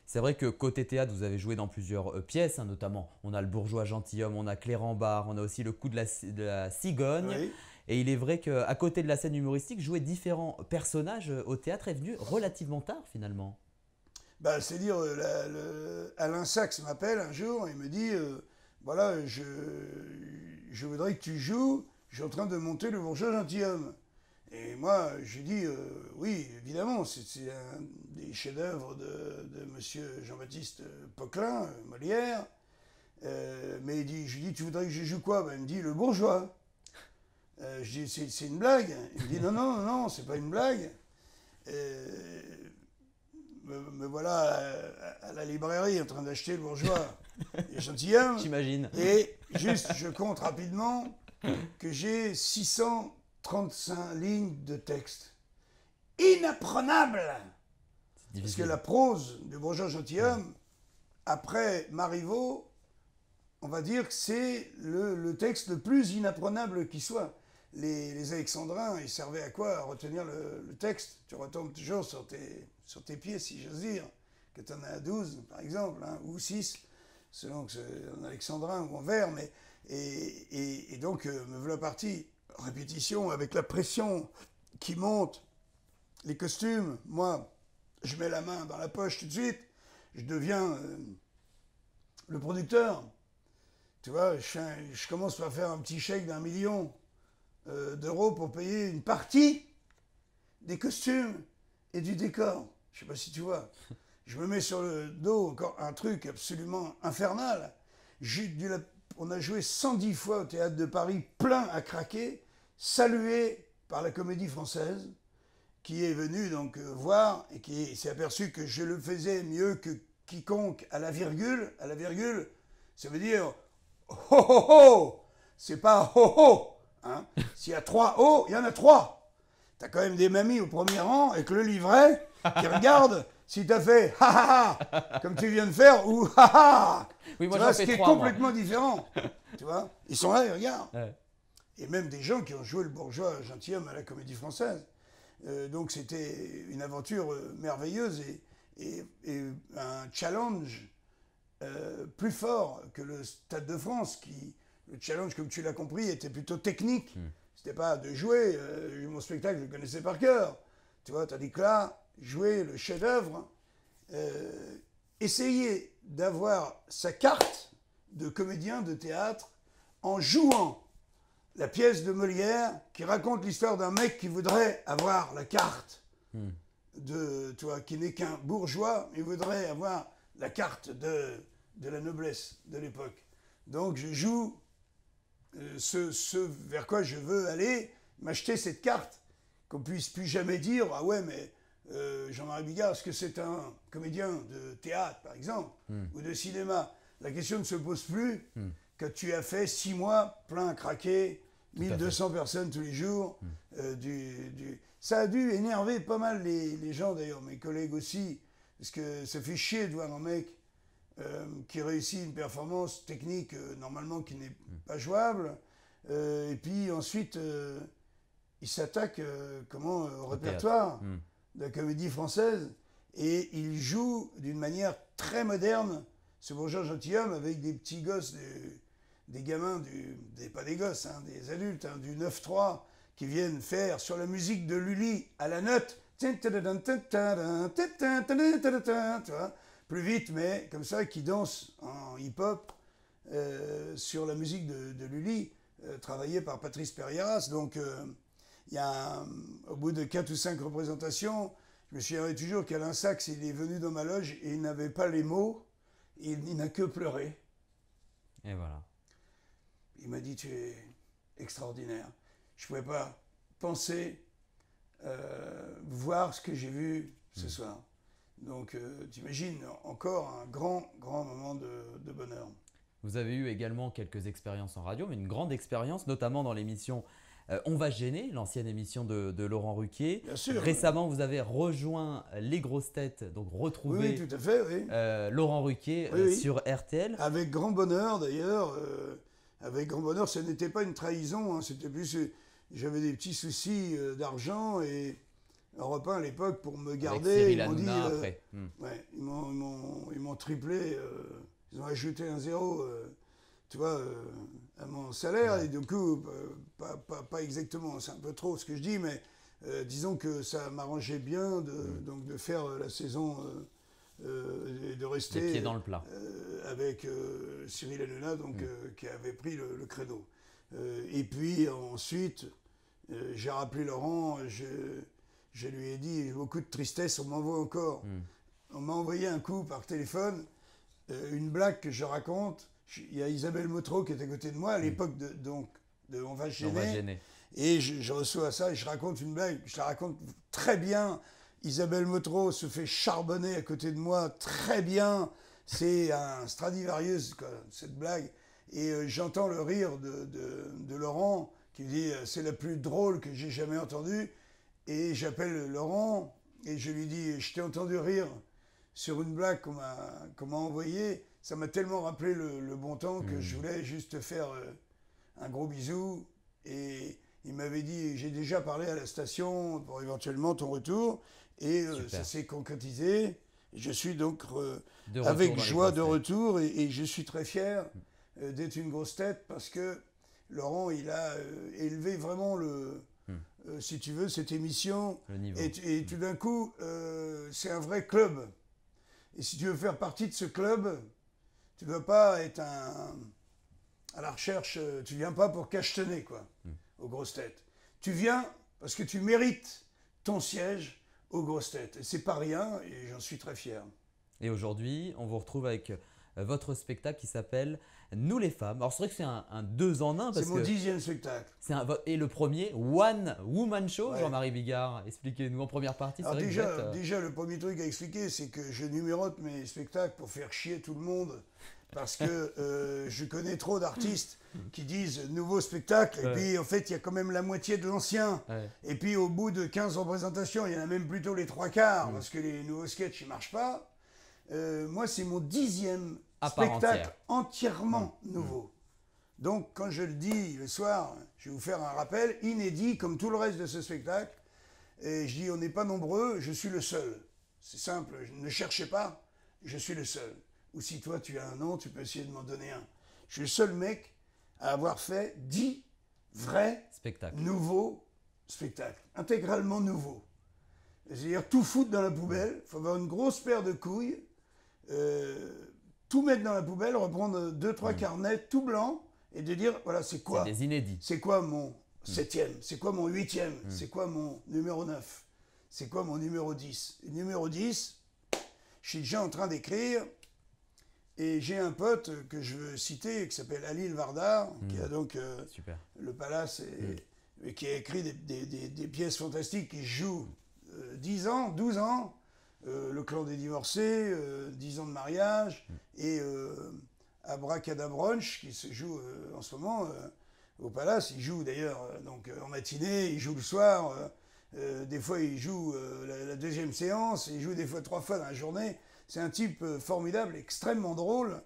C'est vrai que côté théâtre, vous avez joué dans plusieurs pièces, hein, notamment. On a Le Bourgeois Gentilhomme, on a Clérambert, on a aussi Le Coup de la Cigogne. Oui. Et il est vrai qu'à côté de la scène humoristique, jouer différents personnages au théâtre est venu relativement tard finalement. Bah, c'est-à-dire, Alain Sachs m'appelle un jour et me dit voilà, je voudrais que tu joues je suis en train de monter le bourgeois gentilhomme. Et moi, j'ai dit, oui, évidemment, c'est un des chefs-d'œuvre de monsieur Jean-Baptiste Poquelin, Molière. Mais je lui dis, tu voudrais que je joue quoi? Il me dit, le bourgeois. Je dis, c'est une blague. Il me dit, non, non, non, c'est pas une blague. Me voilà à la librairie en train d'acheter le bourgeois et gentilhomme. J'imagine. Et juste, je compte rapidement que j'ai 635 lignes de texte. Inapprenable! Parce que la prose de bourgeois gentilhomme, après Marivaux, on va dire que c'est le texte le plus inapprenable qui soit. Les alexandrins, ils servaient à quoi? À retenir le texte. Tu retombes toujours sur tes pieds, si j'ose dire, que tu en as 12, par exemple, hein, ou 6, selon que c'est en alexandrin ou en vers. Et donc, me voilà parti. Répétition, avec la pression qui monte, les costumes. Moi, je mets la main dans la poche tout de suite. Je deviens le producteur. Tu vois, je commence par faire un petit chèque d'1 million d'euros pour payer une partie des costumes et du décor. Je sais pas si tu vois. Je me mets sur le dos encore un truc absolument infernal. On a joué 110 fois au Théâtre de Paris, plein à craquer, salué par la Comédie Française, qui est venue donc voir et qui s'est aperçu que je le faisais mieux que quiconque à la virgule. À la virgule, ça veut dire ho ho ho. C'est pas ho ho. Hein. S'il y a 3 O, il y en a 3. T'as quand même des mamies au premier rang avec le livret qui regardent si t'as fait ha ha ha comme tu viens de faire ou ha ha. Oui, moi, tu vois, j'en fais ce qui est 3, complètement différent. Tu vois, ils sont là, ils regardent. Ouais. Et même des gens qui ont joué le bourgeois gentilhomme à la Comédie Française. Donc c'était une aventure merveilleuse et un challenge plus fort que le Stade de France le challenge, comme tu l'as compris, était plutôt technique. C'était pas de jouer. Mon spectacle, je le connaissais par cœur. Tu vois, tandis que là, jouer le chef-d'œuvre, essayer d'avoir sa carte de comédien de théâtre en jouant la pièce de Molière qui raconte l'histoire d'un mec qui voudrait avoir la carte qui n'est qu'un bourgeois, mais voudrait avoir la carte de la noblesse de l'époque. Donc je joue ce vers quoi je veux aller, m'acheter cette carte, qu'on puisse plus jamais dire « Ah ouais, mais Jean-Marie Bigard, est-ce que c'est un comédien de théâtre, par exemple, ou de cinéma ?» La question ne se pose plus que tu as fait 6 mois plein à craquer, 1200 personnes tous les jours. Ça a dû énerver pas mal les gens, d'ailleurs, mes collègues aussi, parce que ça fait chier de voir un mec qui réussit une performance technique normalement qui n'est pas jouable, et puis ensuite il s'attaque au répertoire de la Comédie Française, et il joue d'une manière très moderne ce bourgeois gentilhomme avec des petits gosses, des gamins, pas des gosses, hein, des adultes, hein, du 9-3, qui viennent faire sur la musique de Lully à la note, tu vois, plus vite, mais comme ça, qui dansent en hip-hop sur la musique de Lully, travaillée par Patrice Perrieras. Donc, au bout de 4 ou 5 représentations, je me souviendrai toujours qu'Alain Sachs, il est venu dans ma loge et il n'avait pas les mots, il n'a que pleuré. Et voilà. Il m'a dit, tu es extraordinaire. Je ne pouvais pas penser voir ce que j'ai vu ce soir. Donc, t'imagines, encore un grand, grand moment de bonheur. Vous avez eu également quelques expériences en radio, mais une grande expérience, notamment dans l'émission On va se gêner, l'ancienne émission de Laurent Ruquier. Bien sûr. Récemment, vous avez rejoint Les Grosses Têtes, donc retrouvé oui, tout à fait, oui. Laurent Ruquier sur RTL. Avec grand bonheur, d'ailleurs. Avec grand bonheur, ce n'était pas une trahison, hein, c'était plus... J'avais des petits soucis d'argent et Europe 1 à l'époque, pour me garder, ils m'ont dit... après. Ouais, ils m'ont triplé, ils ont ajouté un zéro, tu vois, à mon salaire. Ouais. Et du coup, pas exactement, c'est un peu trop ce que je dis, mais disons que ça m'arrangeait bien donc de faire la saison et de rester... Les pieds dans le plat. avec Cyril Hanouna, donc, qui avait pris le créneau. Et puis ensuite, j'ai rappelé Laurent, je lui ai dit, j'ai beaucoup de tristesse, on m'envoie encore. On m'a envoyé un coup par téléphone, une blague que je raconte. Il y a Isabelle Motro qui est à côté de moi, à l'époque de On va se gêner. Et je reçois ça et je raconte une blague, je la raconte très bien. Isabelle Motro se fait charbonner à côté de moi, très bien. C'est un Stradivarius, quoi, cette blague. Et j'entends le rire de Laurent, qui me dit c'est la plus drôle que j'ai jamais entendue. Et j'appelle Laurent et je lui dis je t'ai entendu rire sur une blague qu'on m'a envoyée. Ça m'a tellement rappelé le bon temps que je voulais juste te faire un gros bisou. Et il m'avait dit j'ai déjà parlé à la station pour éventuellement ton retour. Et ça s'est concrétisé. Je suis donc avec joie de retour et je suis très fier d'être une grosse tête parce que Laurent, il a élevé vraiment si tu veux, cette émission. Le niveau. Et tout d'un coup, c'est un vrai club. Et si tu veux faire partie de ce club, tu ne dois pas être à la recherche, tu viens pas pour cachetonner, quoi, aux grosses têtes. Tu viens parce que tu mérites ton siège aux grosses têtes. Et c'est pas rien, et j'en suis très fier. Et aujourd'hui, on vous retrouve avec votre spectacle qui s'appelle Nous les femmes. Alors c'est vrai que c'est un 2 en 1. C'est mon 10e spectacle. Et le premier, One Woman Show, Ouais. Jean-Marie Bigard. Expliquez-nous en première partie. Alors vrai que déjà, le premier truc à expliquer, c'est que je numérote mes spectacles pour faire chier tout le monde. Parce que je connais trop d'artistes qui disent nouveau spectacle, et puis en fait il y a quand même la moitié de l'ancien. Ouais. Et puis au bout de 15 représentations, il y en a même plutôt les 3/4, parce que les nouveaux sketchs ils marchent pas. Moi c'est mon 10e spectacle entièrement nouveau. Donc quand je le dis le soir, je vais vous faire un rappel inédit comme tout le reste de ce spectacle. Et je dis on n'est pas nombreux, je suis le seul. C'est simple, ne cherchez pas, je suis le seul. Ou si toi tu as un nom, tu peux essayer de m'en donner un. Je suis le seul mec à avoir fait 10 vrais nouveaux spectacles, intégralement nouveaux. C'est-à-dire tout foutre dans la poubelle, il faut avoir une grosse paire de couilles, tout mettre dans la poubelle, reprendre 2-3 carnets tout blancs et de dire voilà c'est quoi. C'est des inédits. C'est quoi mon 7e, c'est quoi mon 8e, c'est quoi mon numéro 9, c'est quoi mon numéro 10. Et numéro 10, je suis déjà en train d'écrire. Et j'ai un pote que je veux citer qui s'appelle Alil Vardar, qui a donc le Palace et qui a écrit des pièces fantastiques qui jouent 10 ans, 12 ans, Le Clan des Divorcés, 10 ans de mariage, et Abracadabronch qui se joue en ce moment au Palace. Il joue d'ailleurs en matinée, il joue le soir, des fois il joue la deuxième séance, il joue des fois 3 fois dans la journée. C'est un type formidable, extrêmement drôle.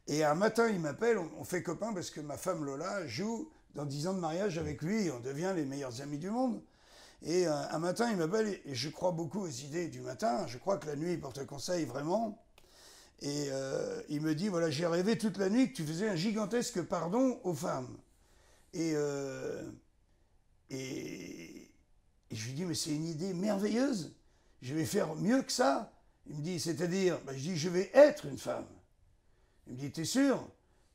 Et un matin, il m'appelle, on fait copain parce que ma femme Lola joue dans 10 ans de mariage avec lui. On devient les meilleurs amis du monde. Et un matin, il m'appelle et je crois beaucoup aux idées du matin. Je crois que la nuit, il porte conseil vraiment. Et il me dit, voilà, j'ai rêvé toute la nuit que tu faisais un gigantesque pardon aux femmes. Et je lui dis, mais c'est une idée merveilleuse. Je vais faire mieux que ça. Il me dit, c'est-à-dire, je dis, je vais être une femme. Il me dit, t'es sûr?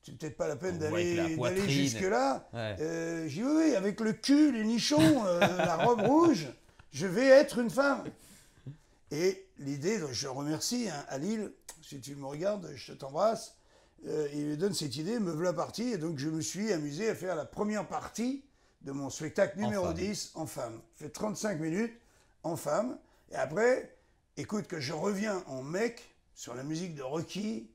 C'est peut-être pas la peine d'aller jusque-là. Ouais. Je dis, oui, avec le cul, les nichons, la robe rouge, je vais être une femme. Et l'idée, je remercie Alil, si tu me regardes, je t'embrasse, il me donne cette idée, me voilà parti, et donc je me suis amusé à faire la première partie de mon spectacle numéro 10 en femme. Je fais 35 minutes en femme, et après... Écoute, que je reviens en mec sur la musique de Rocky,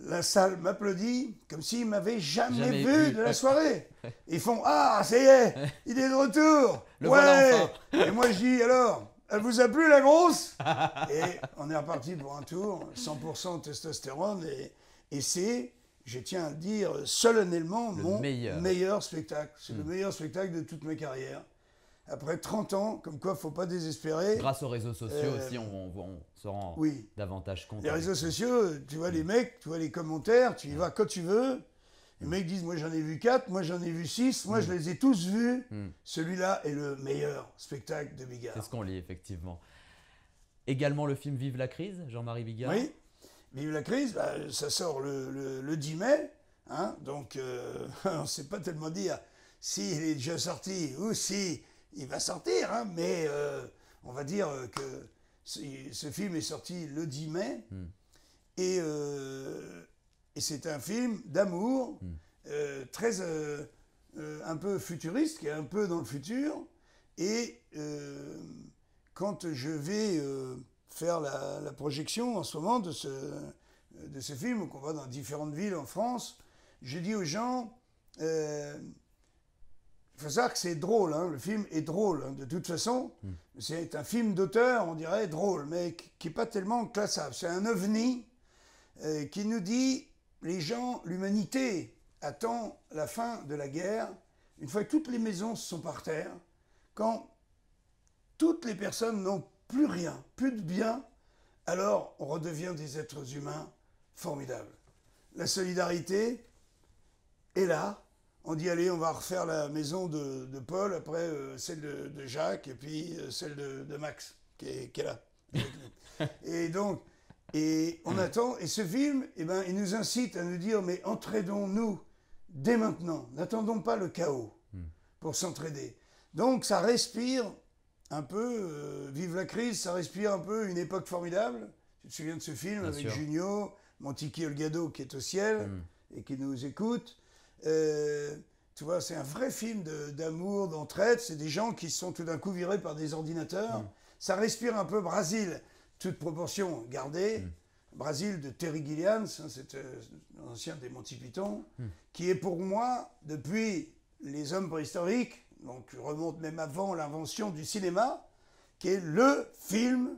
la salle m'applaudit comme s'ils ne m'avaient jamais vu de la soirée. Ils font « Ah, ça y est, il est de retour !» Ouais. Et moi je dis « Alors, elle vous a plu la grosse ?» Et on est reparti pour un tour, 100% testostérone, et c'est, je tiens à le dire solennellement, mon meilleur spectacle. C'est le meilleur spectacle de toute ma carrière. Après 30 ans, comme quoi il ne faut pas désespérer. Grâce aux réseaux sociaux aussi, on se rend davantage compte. Les réseaux sociaux, tu vois les mecs, tu vois les commentaires, tu y vas quand tu veux. Les mecs disent, moi j'en ai vu 4, moi j'en ai vu 6, moi je les ai tous vus. Celui-là est le meilleur spectacle de Bigard. C'est ce qu'on lit, effectivement. Également le film Vive la crise, Jean-Marie Bigard. Oui, Vive la crise, ça sort le 10 mai, Hein, donc, on ne sait pas tellement dire s'il est déjà sorti ou si il va sortir, hein, mais on va dire que ce film est sorti le 10 mai et c'est un film d'amour très un peu futuriste, qui est un peu dans le futur. Et quand je vais faire la projection en ce moment de ce film, qu'on va dans différentes villes en France, je dis aux gens, il faut savoir que c'est drôle, hein, le film est drôle, hein, de toute façon. C'est un film d'auteur, on dirait, drôle, mais qui n'est pas tellement classable. C'est un ovni qui nous dit, les gens, l'humanité attend la fin de la guerre, une fois que toutes les maisons sont par terre, quand toutes les personnes n'ont plus rien, plus de bien, alors on redevient des êtres humains formidables. La solidarité est là. On dit, allez, on va refaire la maison de Paul, après celle de Jacques, et puis celle de Max, qui est là. Et on attend, et ce film, eh ben, il nous incite à nous dire, mais entraidons-nous dès maintenant, n'attendons pas le chaos pour s'entraider. Donc ça respire un peu, vive la crise, ça respire un peu une époque formidable. Tu te souviens de ce film avec Junio, Montiki Olgado qui est au ciel et qui nous écoute. Tu vois, c'est un vrai film d'amour, d'entraide. C'est des gens qui sont tout d'un coup virés par des ordinateurs. Ça respire un peu Brésil, toute proportion gardée. Brésil de Terry Gilliam, c'est l'ancien des Monty Python, qui est pour moi, depuis les hommes préhistoriques, donc remonte même avant l'invention du cinéma, qui est le film,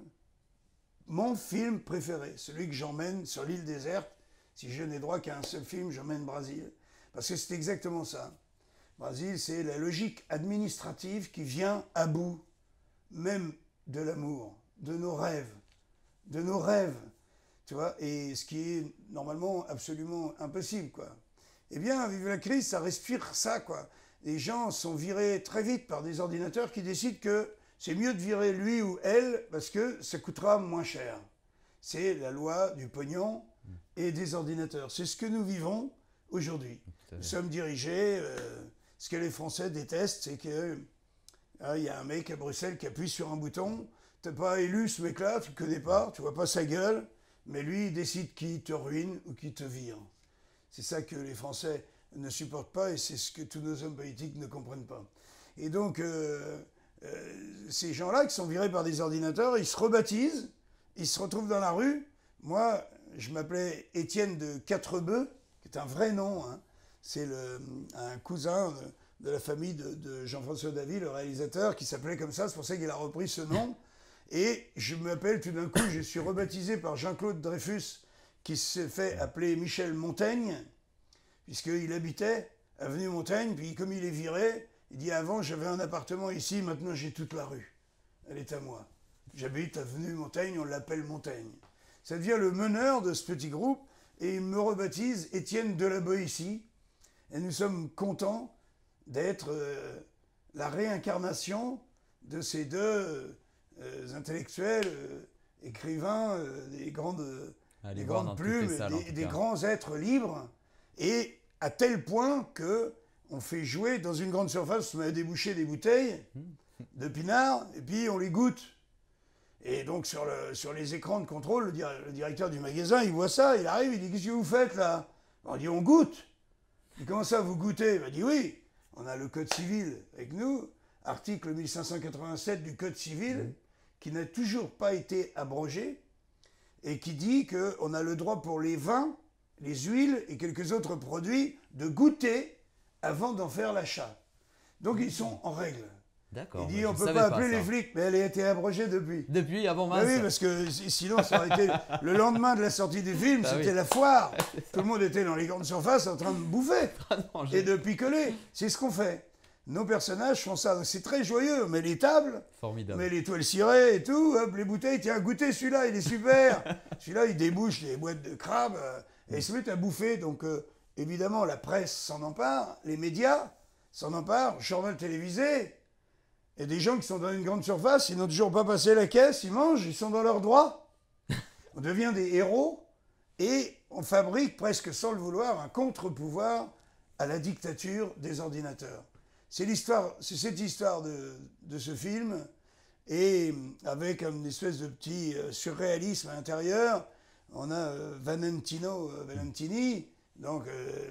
mon film préféré, celui que j'emmène sur l'île déserte. Si je n'ai droit qu'à un seul film, j'emmène Brésil. Parce que c'est exactement ça. Brésil, c'est la logique administrative qui vient à bout, même de l'amour, de nos rêves, tu vois, et ce qui est normalement absolument impossible, quoi. Eh bien, vive la crise, ça respire ça, quoi. Les gens sont virés très vite par des ordinateurs qui décident que c'est mieux de virer lui ou elle parce que ça coûtera moins cher. C'est la loi du pognon et des ordinateurs. C'est ce que nous vivons aujourd'hui. Nous sommes dirigés, ce que les Français détestent, c'est qu'il y a un mec à Bruxelles qui appuie sur un bouton, tu n'as pas élu ce mec-là, tu ne le connais pas, tu ne vois pas sa gueule, mais lui, il décide qui te ruine ou qui te vire. C'est ça que les Français ne supportent pas et c'est ce que tous nos hommes politiques ne comprennent pas. Et donc, ces gens-là qui sont virés par des ordinateurs, ils se rebaptisent, ils se retrouvent dans la rue. Moi, je m'appelais Étienne de Quatrebœuf, qui est un vrai nom, hein. C'est un cousin de la famille de Jean-François Davy, le réalisateur, qui s'appelait comme ça, c'est pour ça qu'il a repris ce nom. Et je m'appelle tout d'un coup, je suis rebaptisé par Jean-Claude Dreyfus, qui s'est fait appeler Michel Montaigne, puisqu'il habitait avenue Montaigne, puis comme il est viré, il dit avant j'avais un appartement ici, maintenant j'ai toute la rue, elle est à moi. J'habite avenue Montaigne, on l'appelle Montaigne. Ça devient le meneur de ce petit groupe, et il me rebaptise Étienne de la Boétie, et nous sommes contents d'être la réincarnation de ces deux intellectuels, écrivains, des grandes plumes, des grands êtres libres, et à tel point que on fait jouer dans une grande surface, on a débouché des bouteilles de pinard, et puis on les goûte. Et donc sur les écrans de contrôle, le directeur du magasin, il voit ça, il arrive, il dit « Qu'est-ce que vous faites là ?» On dit « On goûte !» Il dit « Comment ça, vous goûtez ?» Il dit « Oui, on a le Code civil avec nous, article 1587 du Code civil, qui n'a toujours pas été abrogé, et qui dit qu'on a le droit pour les vins, les huiles et quelques autres produits de goûter avant d'en faire l'achat. Donc ils sont en règle. D'accord. Il dit on ne peut pas appeler les flics, mais elle a été abrogée depuis. Depuis, avant mars. Oui, parce que sinon ça aurait été le lendemain de la sortie du film, c'était la foire. Tout le monde était dans les grandes surfaces en train de bouffer et de picoler. C'est ce qu'on fait. Nos personnages font ça, c'est très joyeux. On met les tables, on met les toiles cirées et tout, hop, les bouteilles, tiens, goûtez celui-là, il est super. Celui-là, il débouche les boîtes de crabes et ils se mettent à bouffer. Donc, évidemment, la presse s'en empare, les médias s'en emparent, le journal télévisé. Et des gens qui sont dans une grande surface, ils n'ont toujours pas passé la caisse, ils mangent, ils sont dans leurs droits. On devient des héros Et on fabrique, presque sans le vouloir, un contre-pouvoir à la dictature des ordinateurs. C'est cette histoire de ce film, et avec une espèce de petit surréalisme à l'intérieur. On a Valentini, donc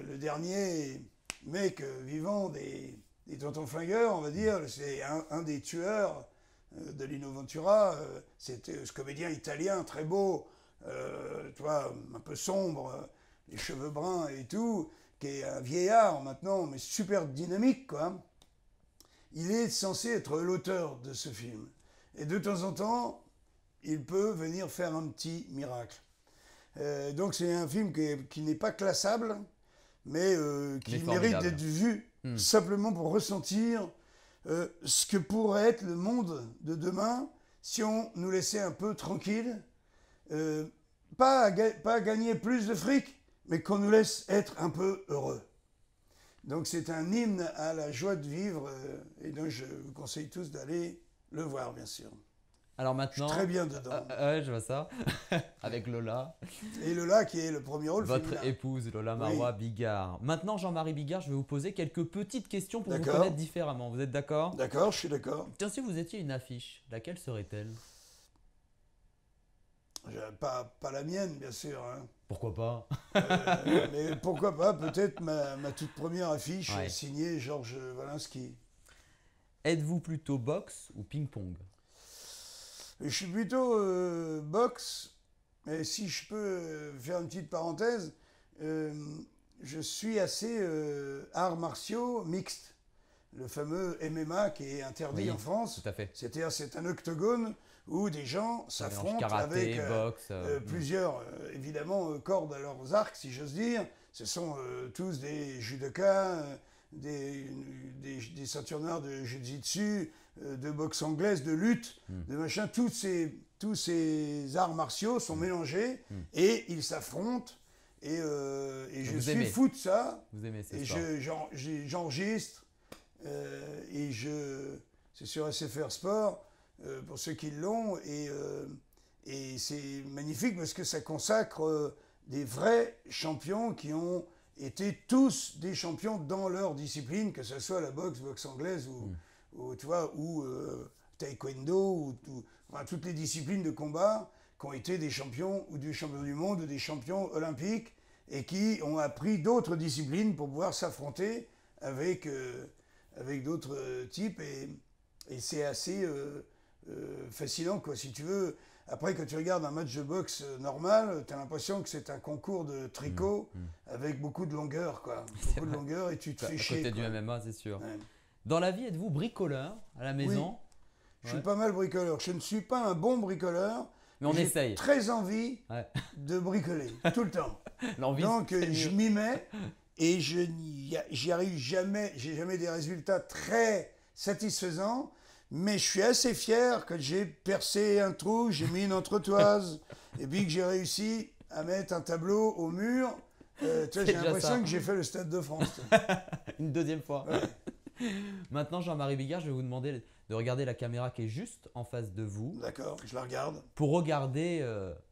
le dernier mec vivant des tontons flingueurs, on va dire. C'est un des tueurs de Lino Ventura. C'était ce comédien italien très beau, tu vois, un peu sombre, les cheveux bruns et tout, qui est un vieillard maintenant, mais super dynamique, quoi. Il est censé être l'auteur de ce film. Et de temps en temps, il peut venir faire un petit miracle. Donc c'est un film qui n'est pas classable, mais qui mérite d'être vu simplement pour ressentir ce que pourrait être le monde de demain si on nous laissait un peu tranquille. Pas gagner plus de fric, mais qu'on nous laisse être un peu heureux. Donc c'est un hymne à la joie de vivre, et donc je vous conseille tous d'aller le voir, bien sûr. Alors maintenant, je suis très bien dedans. Ouais, je vois ça, avec Lola. Et Lola qui est le premier rôle Votre féminin. épouse, Lola Marois Bigard. Maintenant, Jean-Marie Bigard, je vais vous poser quelques petites questions pour vous connaître différemment. Vous êtes d'accord? D'accord, je suis d'accord. Tiens, si vous étiez une affiche, laquelle serait-elle? Pas la mienne, bien sûr. Hein. Pourquoi pas? Mais pourquoi pas, peut-être ma toute première affiche signée Georges Walinski. Êtes-vous plutôt boxe ou ping-pong? Je suis plutôt boxe, mais si je peux faire une petite parenthèse, je suis assez arts martiaux mixtes. Le fameux MMA qui est interdit en France. Tout à fait. C'est un octogone où des gens s'affrontent karaté, avec boxe, plusieurs, évidemment, cordes à leurs arcs, si j'ose dire. Ce sont tous des judokas, des ceintures noires de jiu-jitsu, de boxe anglaise, de lutte, de machin. Tous ces arts martiaux sont mélangés et ils s'affrontent. Et je suis fou de ça. Vous aimez ce et sport. j'enregistre. C'est sur SFR Sport, pour ceux qui l'ont. Et c'est magnifique parce que ça consacre des vrais champions qui ont été tous des champions dans leur discipline, que ce soit la boxe anglaise ou taekwondo, enfin, toutes les disciplines de combat qui ont été des champions ou des champions du monde ou des champions olympiques et qui ont appris d'autres disciplines pour pouvoir s'affronter avec d'autres types. Et c'est assez fascinant, quoi. Si tu veux, après, quand tu regardes un match de boxe normal, tu as l'impression que c'est un concours de tricot avec beaucoup de longueur, quoi. Beaucoup de longueur et tu te fais chier. À côté du MMA, c'est sûr. Ouais. Dans la vie, êtes-vous bricoleur à la maison? Je suis pas mal bricoleur. Je ne suis pas un bon bricoleur. Mais on essaye. J'ai très envie de bricoler, tout le temps. Donc, je m'y mets et j'y arrive jamais. J'ai jamais des résultats très satisfaisants. Mais je suis assez fier que j'ai percé un trou, j'ai mis une entretoise, et puis que j'ai réussi à mettre un tableau au mur. Tu vois, j'ai l'impression que j'ai fait le Stade de France. Une deuxième fois. Ouais. Maintenant, Jean-Marie Bigard, je vais vous demander de regarder la caméra qui est juste en face de vous. D'accord, je la regarde. Pour regarder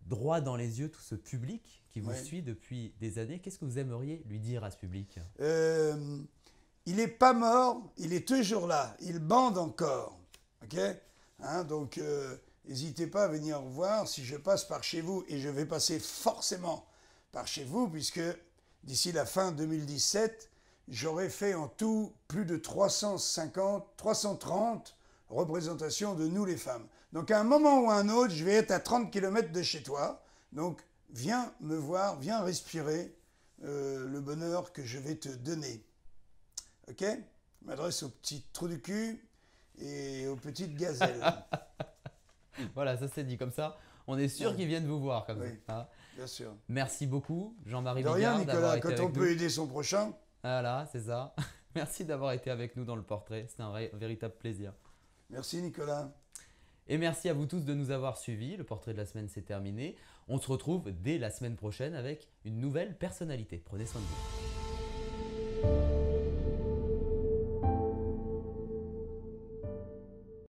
droit dans les yeux tout ce public qui vous suit depuis des années, qu'est-ce que vous aimeriez lui dire à ce public? Il n'est pas mort, il est toujours là, il bande encore. Ok, hein, donc n'hésitez pas à venir voir si je passe par chez vous, et je vais passer forcément par chez vous, puisque d'ici la fin 2017, j'aurai fait en tout plus de 330 représentations de nous les femmes. Donc à un moment ou à un autre, je vais être à 30 km de chez toi, donc viens me voir, viens respirer le bonheur que je vais te donner. Ok, je m'adresse au petit trou du cul et aux petites gazelles. Voilà, ça c'est dit comme ça. On est sûr qu'ils viennent vous voir comme ça. Bien sûr. Merci beaucoup, Jean-Marie Bigard. De rien, Nicolas, quand on peut aider son prochain. Voilà, c'est ça. Merci d'avoir été avec nous dans le portrait. C'était un véritable plaisir. Merci, Nicolas. Et merci à vous tous de nous avoir suivis. Le portrait de la semaine, c'est terminé. On se retrouve dès la semaine prochaine avec une nouvelle personnalité. Prenez soin de vous.